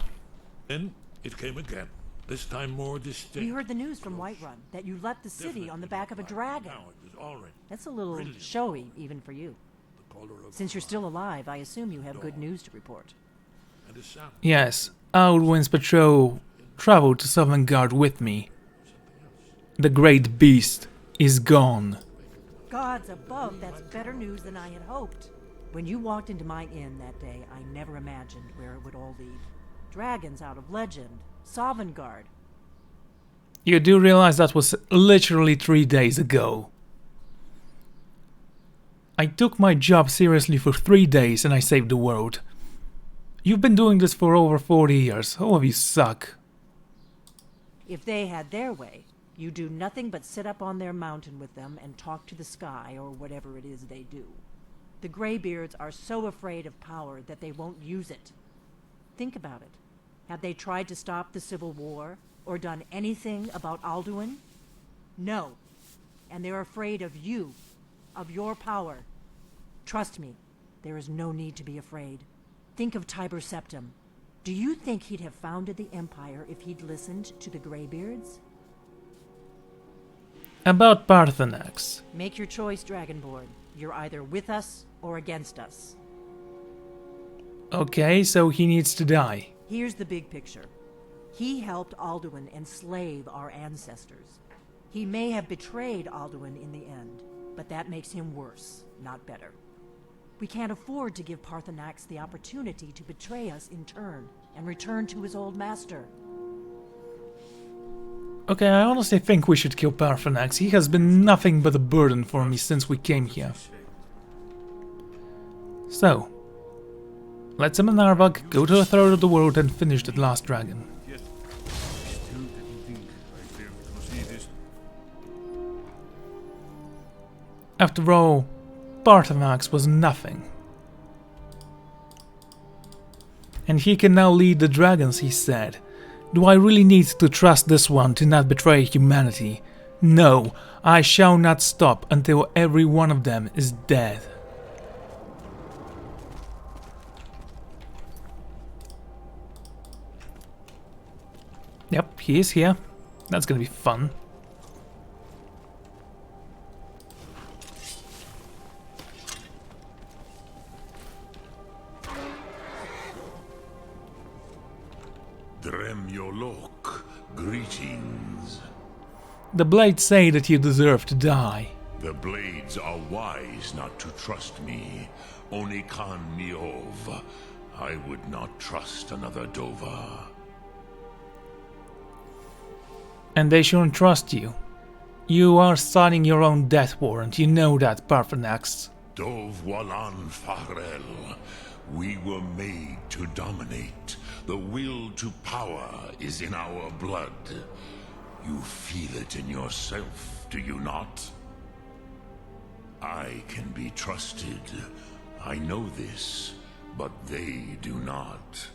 Then it came again, this time more distinct. We heard the news from Whiterun that you left the city on the back of a dragon. That's a little showy, even for you. Since you're still alive, I assume you have good news to report. Yes, Alduin's patrol traveled to Sovngarde with me. The great beast is gone. Gods above, that's better news than I had hoped. When you walked into my inn that day, I never imagined where it would all lead. Dragons out of legend, Sovngarde. You do realize that was literally 3 days ago. I took my job seriously for 3 days and I saved the world. You've been doing this for over 40 years. All of you suck. If they had their way, you do nothing but sit up on their mountain with them and talk to the sky or whatever it is they do. The Greybeards are so afraid of power that they won't use it. Think about it. Have they tried to stop the Civil War or done anything about Alduin? No. And they're afraid of you, of your power. Trust me, there is no need to be afraid. Think of Tiber Septim. Do you think he'd have founded the Empire if he'd listened to the Greybeards? About Parthenax. Make your choice, Dragonborn. You're either with us or against us. Okay, so he needs to die. Here's the big picture. He helped Alduin enslave our ancestors. He may have betrayed Alduin in the end, but that makes him worse, not better. We can't afford to give Parthenax the opportunity to betray us in turn and return to his old master. Okay, I honestly think we should kill Parthenax. He has been nothing but a burden for me since we came here. So, let's summon Narvak, go to the throat of the world and finish that last dragon. After all, Parthenax was nothing. And he can now lead the dragons, he said. Do I really need to trust this one to not betray humanity? No, I shall not stop until every one of them is dead. Yep, he is here. That's gonna be fun. Dremolok, greetings. The Blades say that you deserve to die. The Blades are wise not to trust me. Only Khan Miov. I would not trust another Dova. And they shouldn't trust you. You are signing your own death warrant, you know that, Parthenax. Dov Walan Farel. We were made to dominate. The will to power is in our blood. You feel it in yourself, do you not? I can be trusted. I know this, but they do not.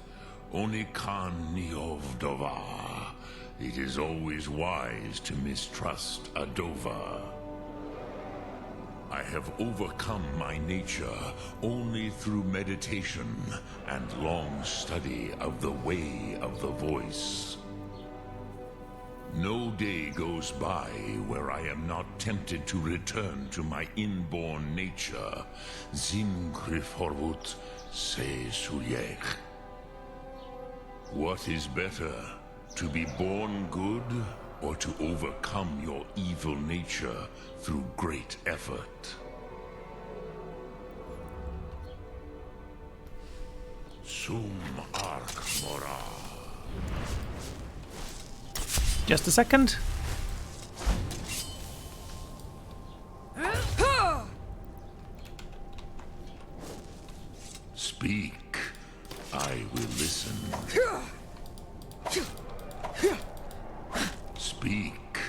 Only Khan Niov Dovar It is always wise to mistrust a Dova. I have overcome my nature only through meditation and long study of the way of the voice. No day goes by where I am not tempted to return to my inborn nature. Zimgrifhorvut se suyech. What is better, to be born good, or to overcome your evil nature through great effort? Sum arc mora. Just a second. Speak. I will listen. Speak.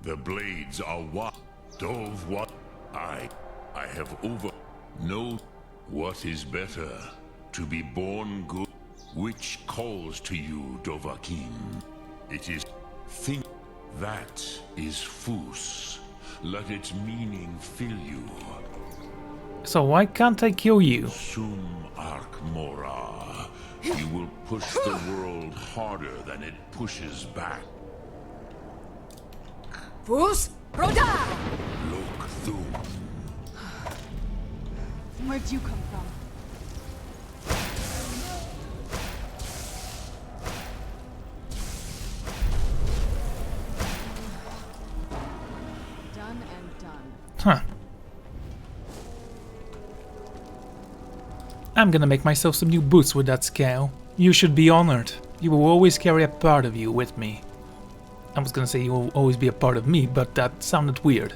The blades are what? Dove what? I have over... No. What is better? To be born good? Which calls to you, Dovahkiin? It is... Think. That is Fus. Let its meaning fill you. So why can't I kill you? Sum arc mora. You will push the world harder than it pushes back. Fus, Roda! Look through. Where'd you come from? Done and done. Huh. I'm gonna make myself some new boots with that scale. You should be honored. You will always carry a part of you with me. I was gonna say you will always be a part of me, but that sounded weird.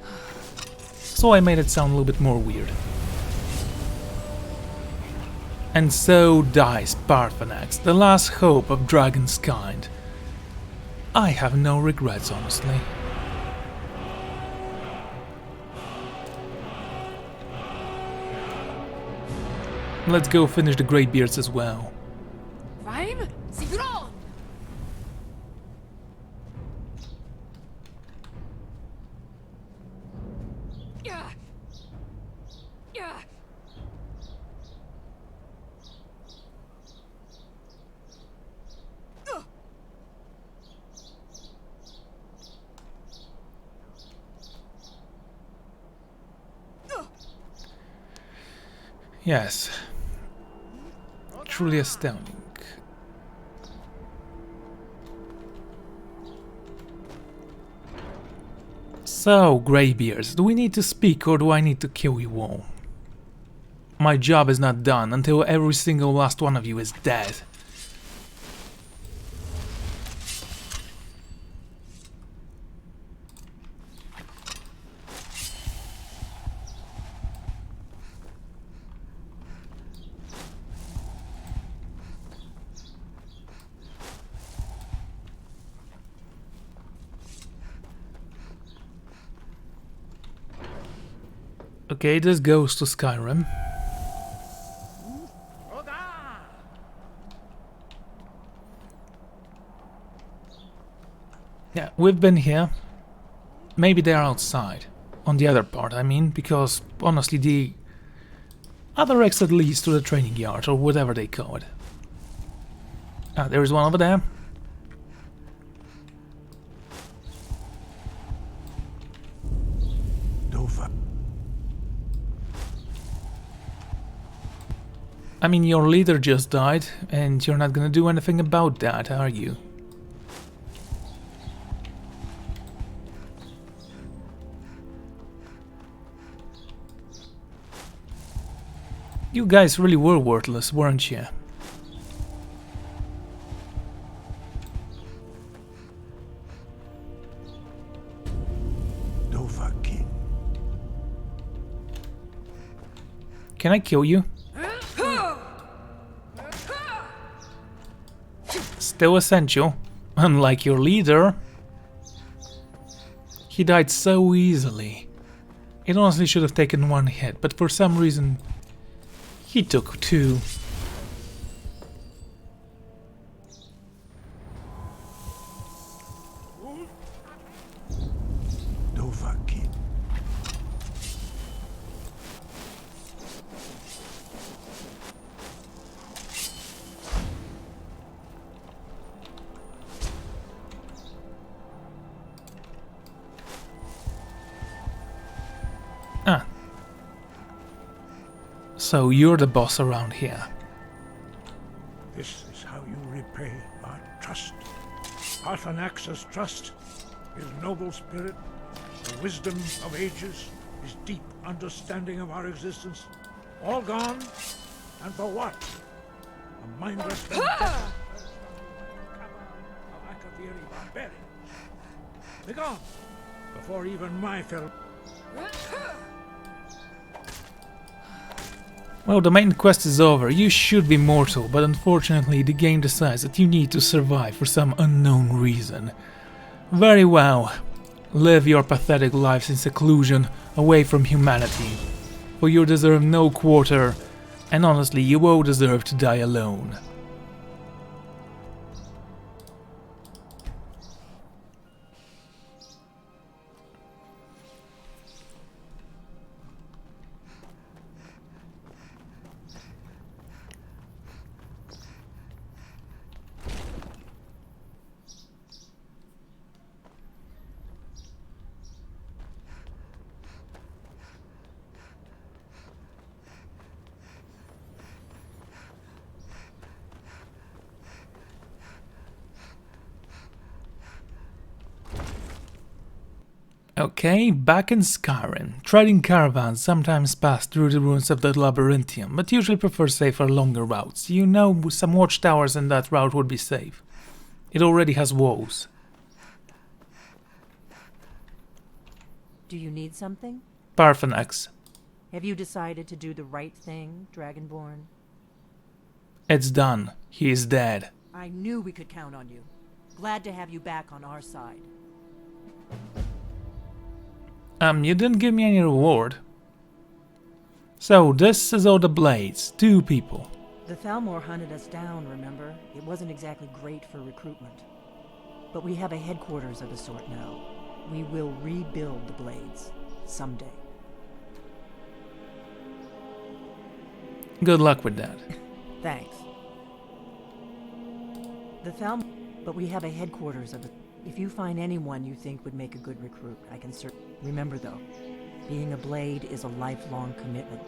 So I made it sound a little bit more weird. And so dies Parthenax, the last hope of Dragon's kind. I have no regrets, honestly. Let's go finish the Greybeards as well. Rhyme? Sigron! Yeah. Yeah. Yes. Truly astounding. So, Greybeards, do we need to speak or do I need to kill you all? My job is not done until every single last one of you is dead. Okay, this goes to Skyrim. Yeah, we've been here. Maybe they're outside. On the other part, I mean, because honestly the other exit leads to the training yard, or whatever they call it. Ah, there is one over there. I mean, your leader just died, and you're not gonna do anything about that, are you? You guys really were worthless, weren't you? Can I kill you? Still essential, unlike your leader. He died so easily. It honestly should have taken one hit, but for some reason he took two. So you're the boss around here. This is how you repay our trust. Parthenax's trust, his noble spirit, the wisdom of ages, his deep understanding of our existence, all gone, and for what? A mindless vendetta of Akaviri barbarians. Begone, before even my fellow... Well, the main quest is over. You should be mortal, but unfortunately the game decides that you need to survive for some unknown reason. Very well. Live your pathetic lives in seclusion, away from humanity. For you deserve no quarter, and honestly, you all deserve to die alone. Okay, back in Skyrim. Trading caravans sometimes pass through the ruins of the Labyrinthium, but usually prefer safer, longer routes. You know, some watchtowers in that route would be safe. It already has walls. Do you need something? Parthenax. Have you decided to do the right thing, Dragonborn? It's done. He is dead. I knew we could count on you. Glad to have you back on our side. You didn't give me any reward. So, this is all the blades. 2 people. The Thalmor hunted us down, remember? It wasn't exactly great for recruitment. But we have a headquarters of a sort now. We will rebuild the blades. Someday. Good luck with that. Thanks. The Thalmor... But we have a headquarters of a... If you find anyone you think would make a good recruit, I can Remember though, being a blade is a lifelong commitment.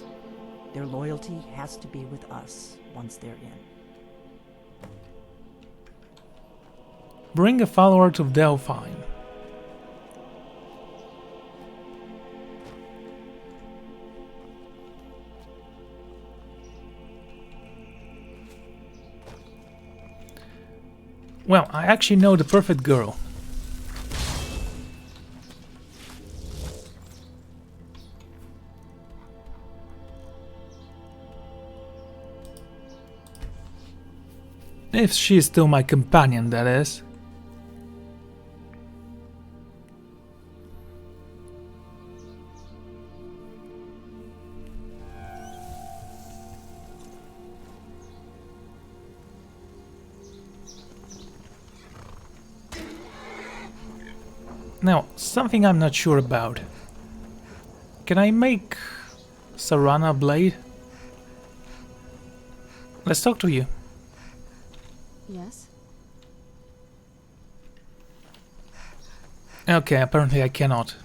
Their loyalty has to be with us once they're in. Bring a follower to Delphine. Well, I actually know the perfect girl. If she is still my companion, that is. Now, something I'm not sure about. Can I make Sarana blade? Let's talk to you. Yes? Okay, apparently I cannot.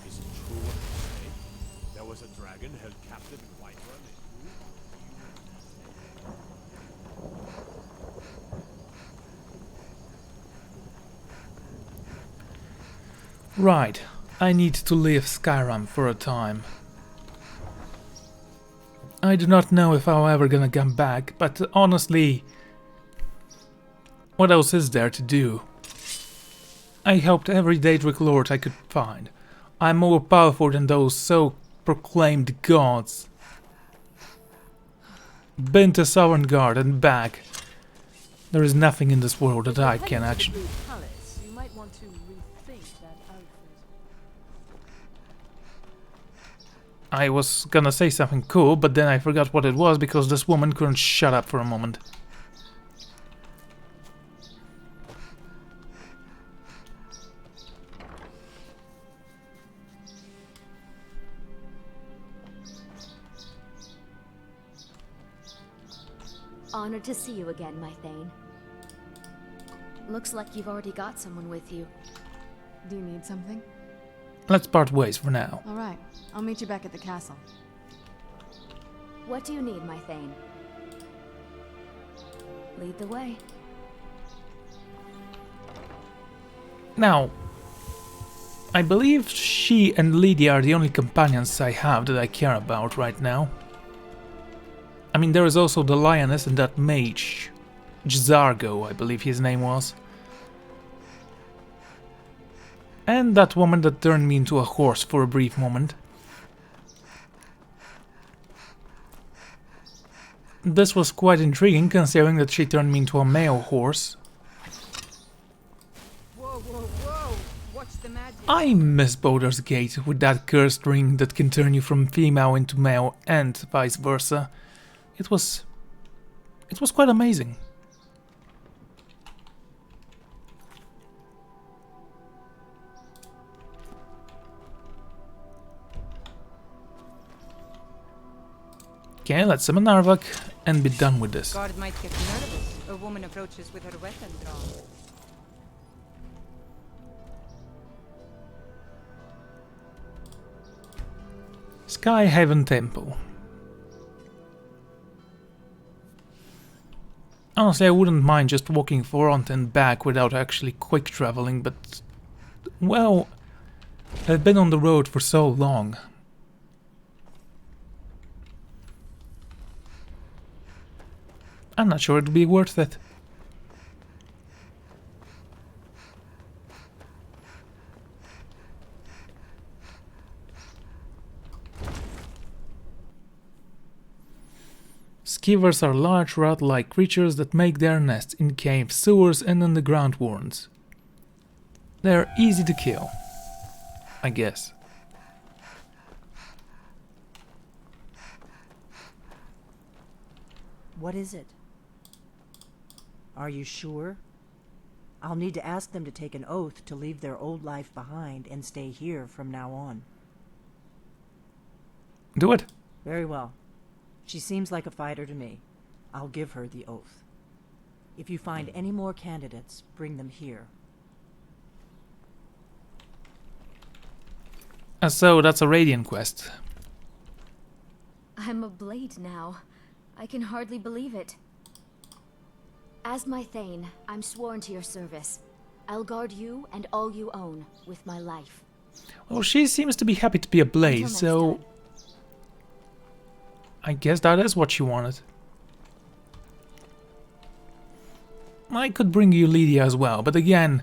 Is it true what they say? There was a dragon held captive in Whiterun. Right, I need to leave Skyrim for a time. I do not know if I'm ever gonna come back, but honestly, what else is there to do? I helped every Daedric lord I could find. I'm more powerful than those so-proclaimed gods. Been to Sovngarde and back. There is nothing in this world that I can actually... You might want to rethink that outfit. I was gonna say something cool, but then I forgot what it was because this woman couldn't shut up for a moment. Honored to see you again, my Thane. Looks like you've already got someone with you. Do you need something? let's part ways for now. Alright, I'll meet you back at the castle. What do you need, my Thane? Lead the way. Now, I believe she and Lydia are the only companions I have that I care about right now. I mean, there is also the lioness and that mage, Zargo, I believe his name was. And that woman that turned me into a horse for a brief moment. This was quite intriguing, considering that she turned me into a male horse. Whoa, whoa, whoa! Watch the magic. I miss Baldur's Gate with that cursed ring that can turn you from female into male and vice versa. It was quite amazing. Okay, let's summon Narvak and be done with this. Guard might get nervous. A woman approaches with her weapon drawn. Skyhaven Temple. Honestly, I wouldn't mind just walking front and back without actually quick traveling, but well, I've been on the road for so long. I'm not sure it'd be worth it. Skivers are large rat-like creatures that make their nests in caves, sewers and underground warrens. They're easy to kill, I guess. What is it? Are you sure? I'll need to ask them to take an oath to leave their old life behind and stay here from now on. Do it. Very well. She seems like a fighter to me. I'll give her the oath. If you find any more candidates, bring them here. So that's a Radiant quest. I'm a blade now. I can hardly believe it. As my Thane, I'm sworn to your service. I'll guard you and all you own with my life. Well, she seems to be happy to be a blade, so I guess that is what she wanted. I could bring you Lydia as well, but again,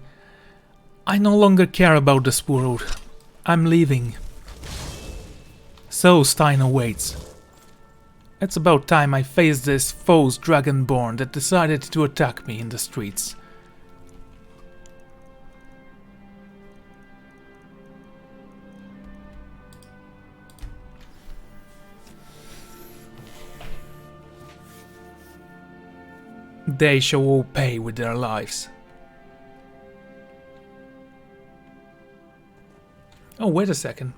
I no longer care about this world. I'm leaving. So Stein awaits. It's about time I faced this foe's dragonborn that decided to attack me in the streets. They shall all pay with their lives. Oh, wait a second.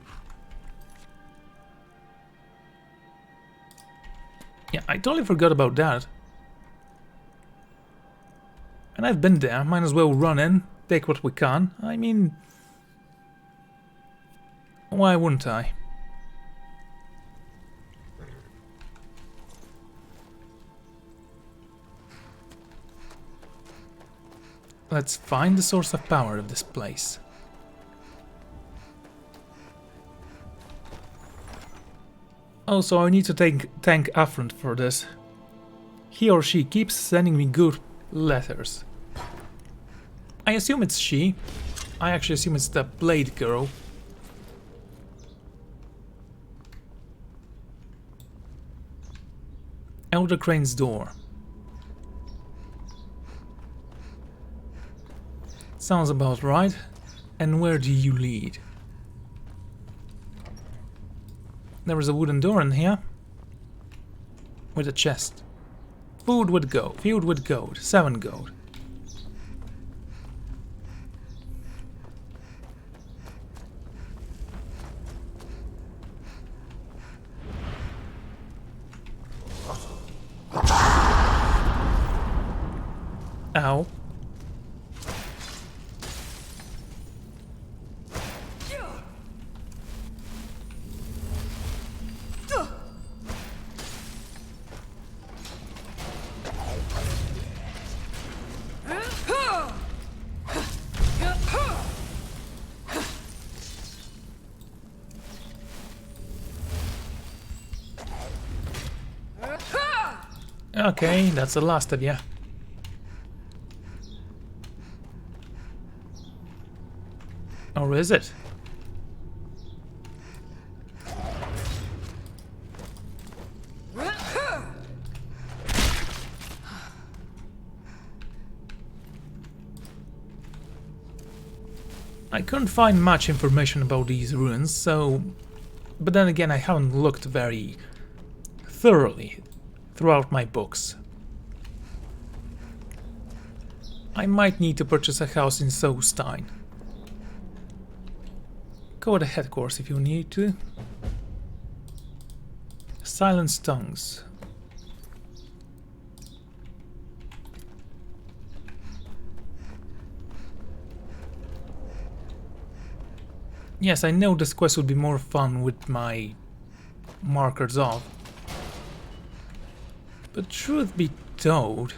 Yeah, I totally forgot about that. And I've been there, might as well run in, take what we can. I mean, why wouldn't I? Let's find the source of power of this place. Also, I need to thank Affront for this. He or she keeps sending me good letters. I assume it's she. I actually assume it's the blade girl. Elder Crane's door. Sounds about right. And where do you lead? There is a wooden door in here. With a chest. Food with gold. Filled with gold. 7 gold. Ow. Okay, that's the last of you. Or is it? I couldn't find much information about these ruins, so... But then again, I haven't looked very thoroughly throughout my books. I might need to purchase a house in Solstein. Go to the headquarters if you need to. Silence tongues. Yes, I know this quest would be more fun with my markers off. But truth be told...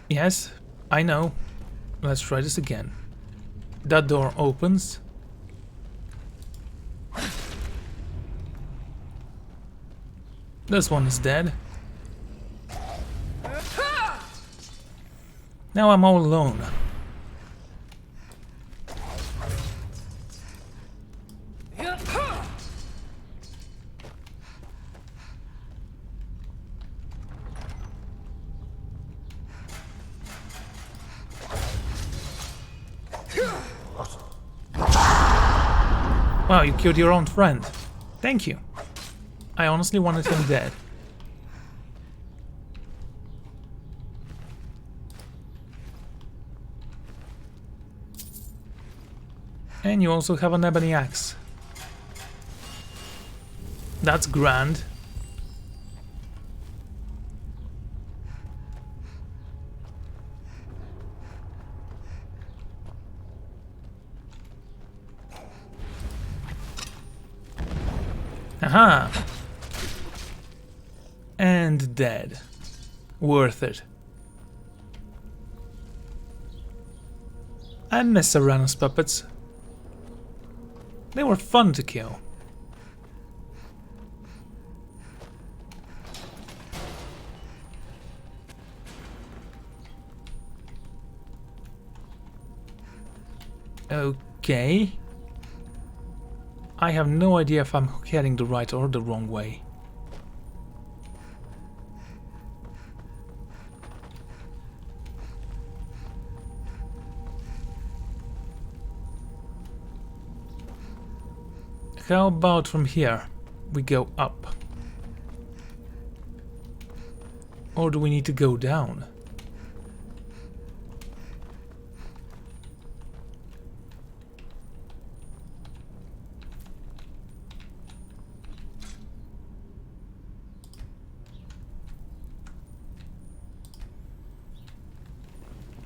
Yes, I know. Let's try this again. That door opens. This one is dead. Now I'm all alone. Wow, you killed your own friend. Thank you. I honestly wanted him dead. And you also have an ebony axe. That's grand. Aha! And dead. Worth it. I miss Serrano's puppets. They were fun to kill. Okay. I have no idea if I'm heading the right or the wrong way. How about from here? We go up. Or do we need to go down?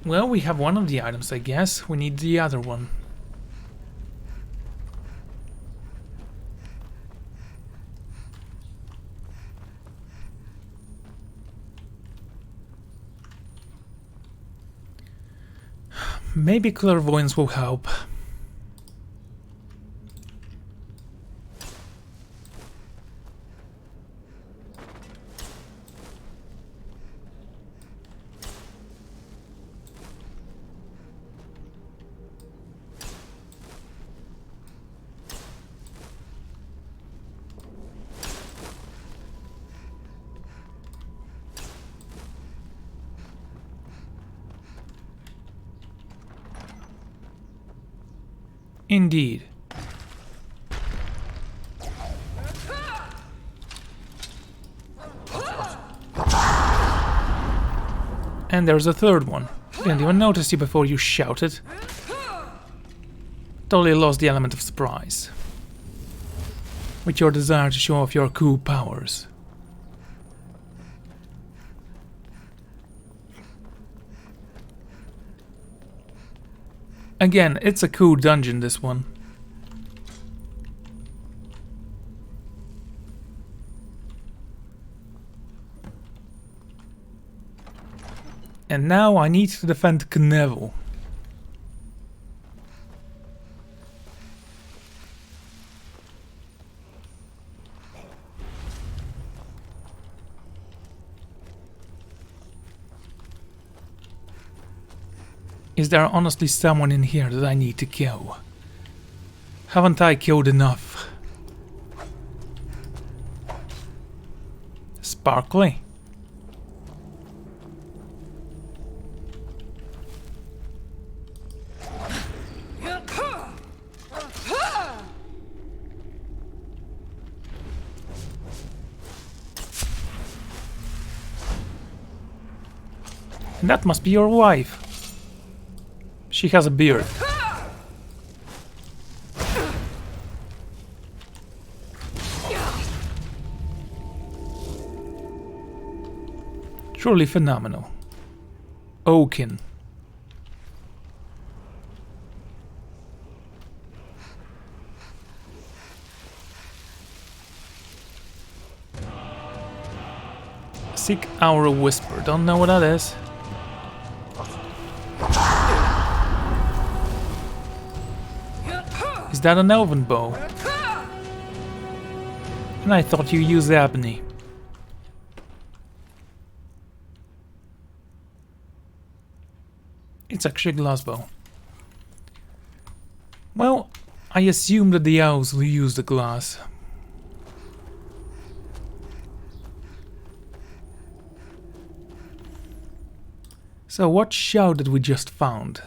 Well, we have one of the items, I guess. We need the other one. Maybe clairvoyance will help. Indeed. And there's a third one. Didn't even notice you before you shouted. Totally lost the element of surprise. With your desire to show off your cool powers. Again, it's a cool dungeon, this one. And now I need to defend Knievel. Is there honestly someone in here that I need to kill? Haven't I killed enough? Sparkly? And that must be your wife. She has a beard. Truly phenomenal. Woken. Seek our whisper. Don't know what that is. Is that an elven bow? And I thought you used ebony. It's actually a glass bow. Well, I assume that the elves will use the glass. So what shout did we just found?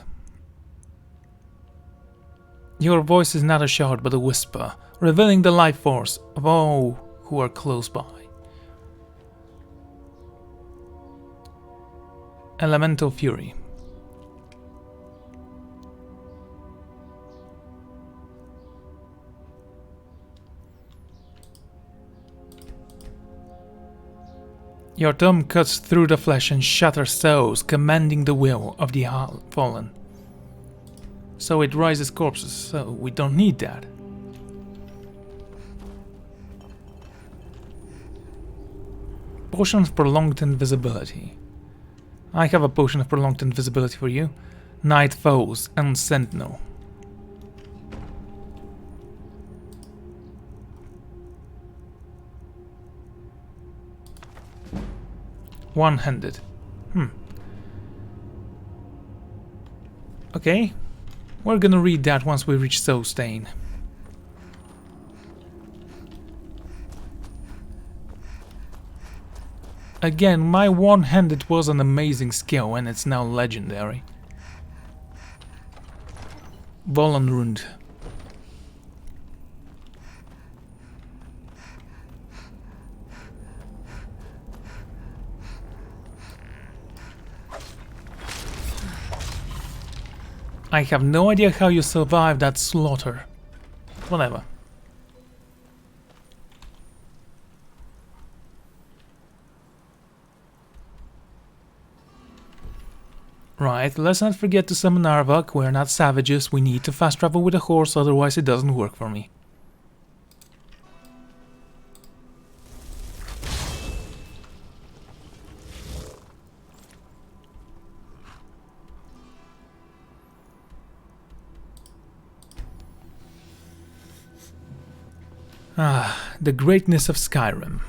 Your voice is not a shout but a whisper, revealing the life force of all who are close by. Elemental Fury. Your tongue cuts through the flesh and shatters those, commanding the will of the fallen. So it rises corpses, so we don't need that. Potion of prolonged invisibility. I have a potion of prolonged invisibility for you. Night foes and sentinel. One-handed. Okay. We're gonna read that once we reach Sostain. Again, my one-handed was an amazing skill and it's now legendary. Vollenrund. I have no idea how you survived that slaughter. Whatever. Right, let's not forget to summon Arvok. We're not savages, we need to fast travel with a horse, otherwise it doesn't work for me. Ah, the greatness of Skyrim.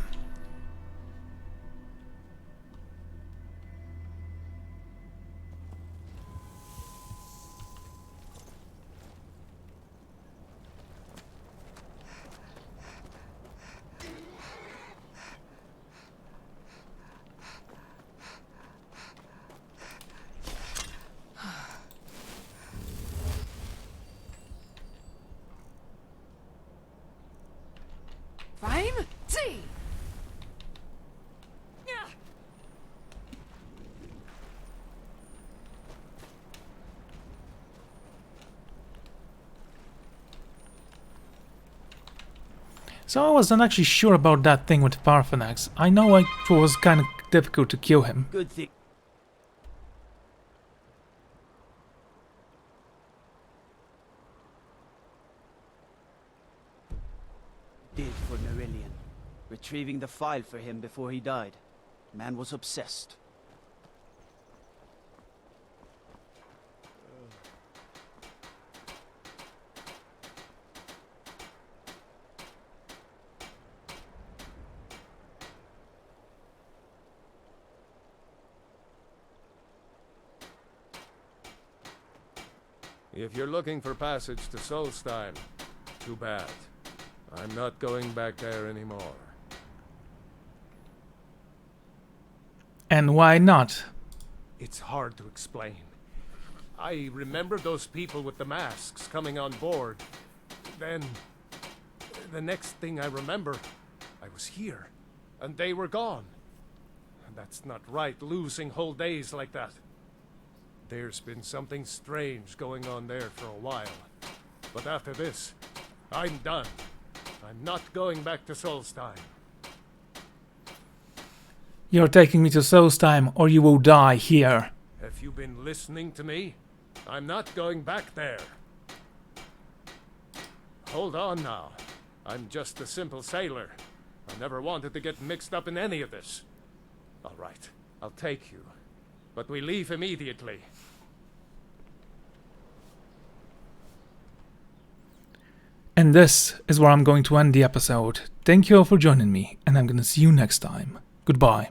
So I wasn't actually sure about that thing with Parthenax. I know it was kind of difficult to kill him. Good thing. Did for Nerillian. Retrieving the file for him before he died. Man was obsessed. If you're looking for passage to Solstheim, too bad. I'm not going back there anymore. And why not? It's hard to explain. I remember those people with the masks coming on board. Then, the next thing I remember, I was here, and they were gone. And that's not right, losing whole days like that. There's been something strange going on there for a while. But after this, I'm done. I'm not going back to Solstheim. You're taking me to Solstheim, or you will die here. Have you been listening to me? I'm not going back there. Hold on now. I'm just a simple sailor. I never wanted to get mixed up in any of this. All right, I'll take you. But we leave immediately. And this is where I'm going to end the episode. Thank you all for joining me, and I'm gonna see you next time. Goodbye.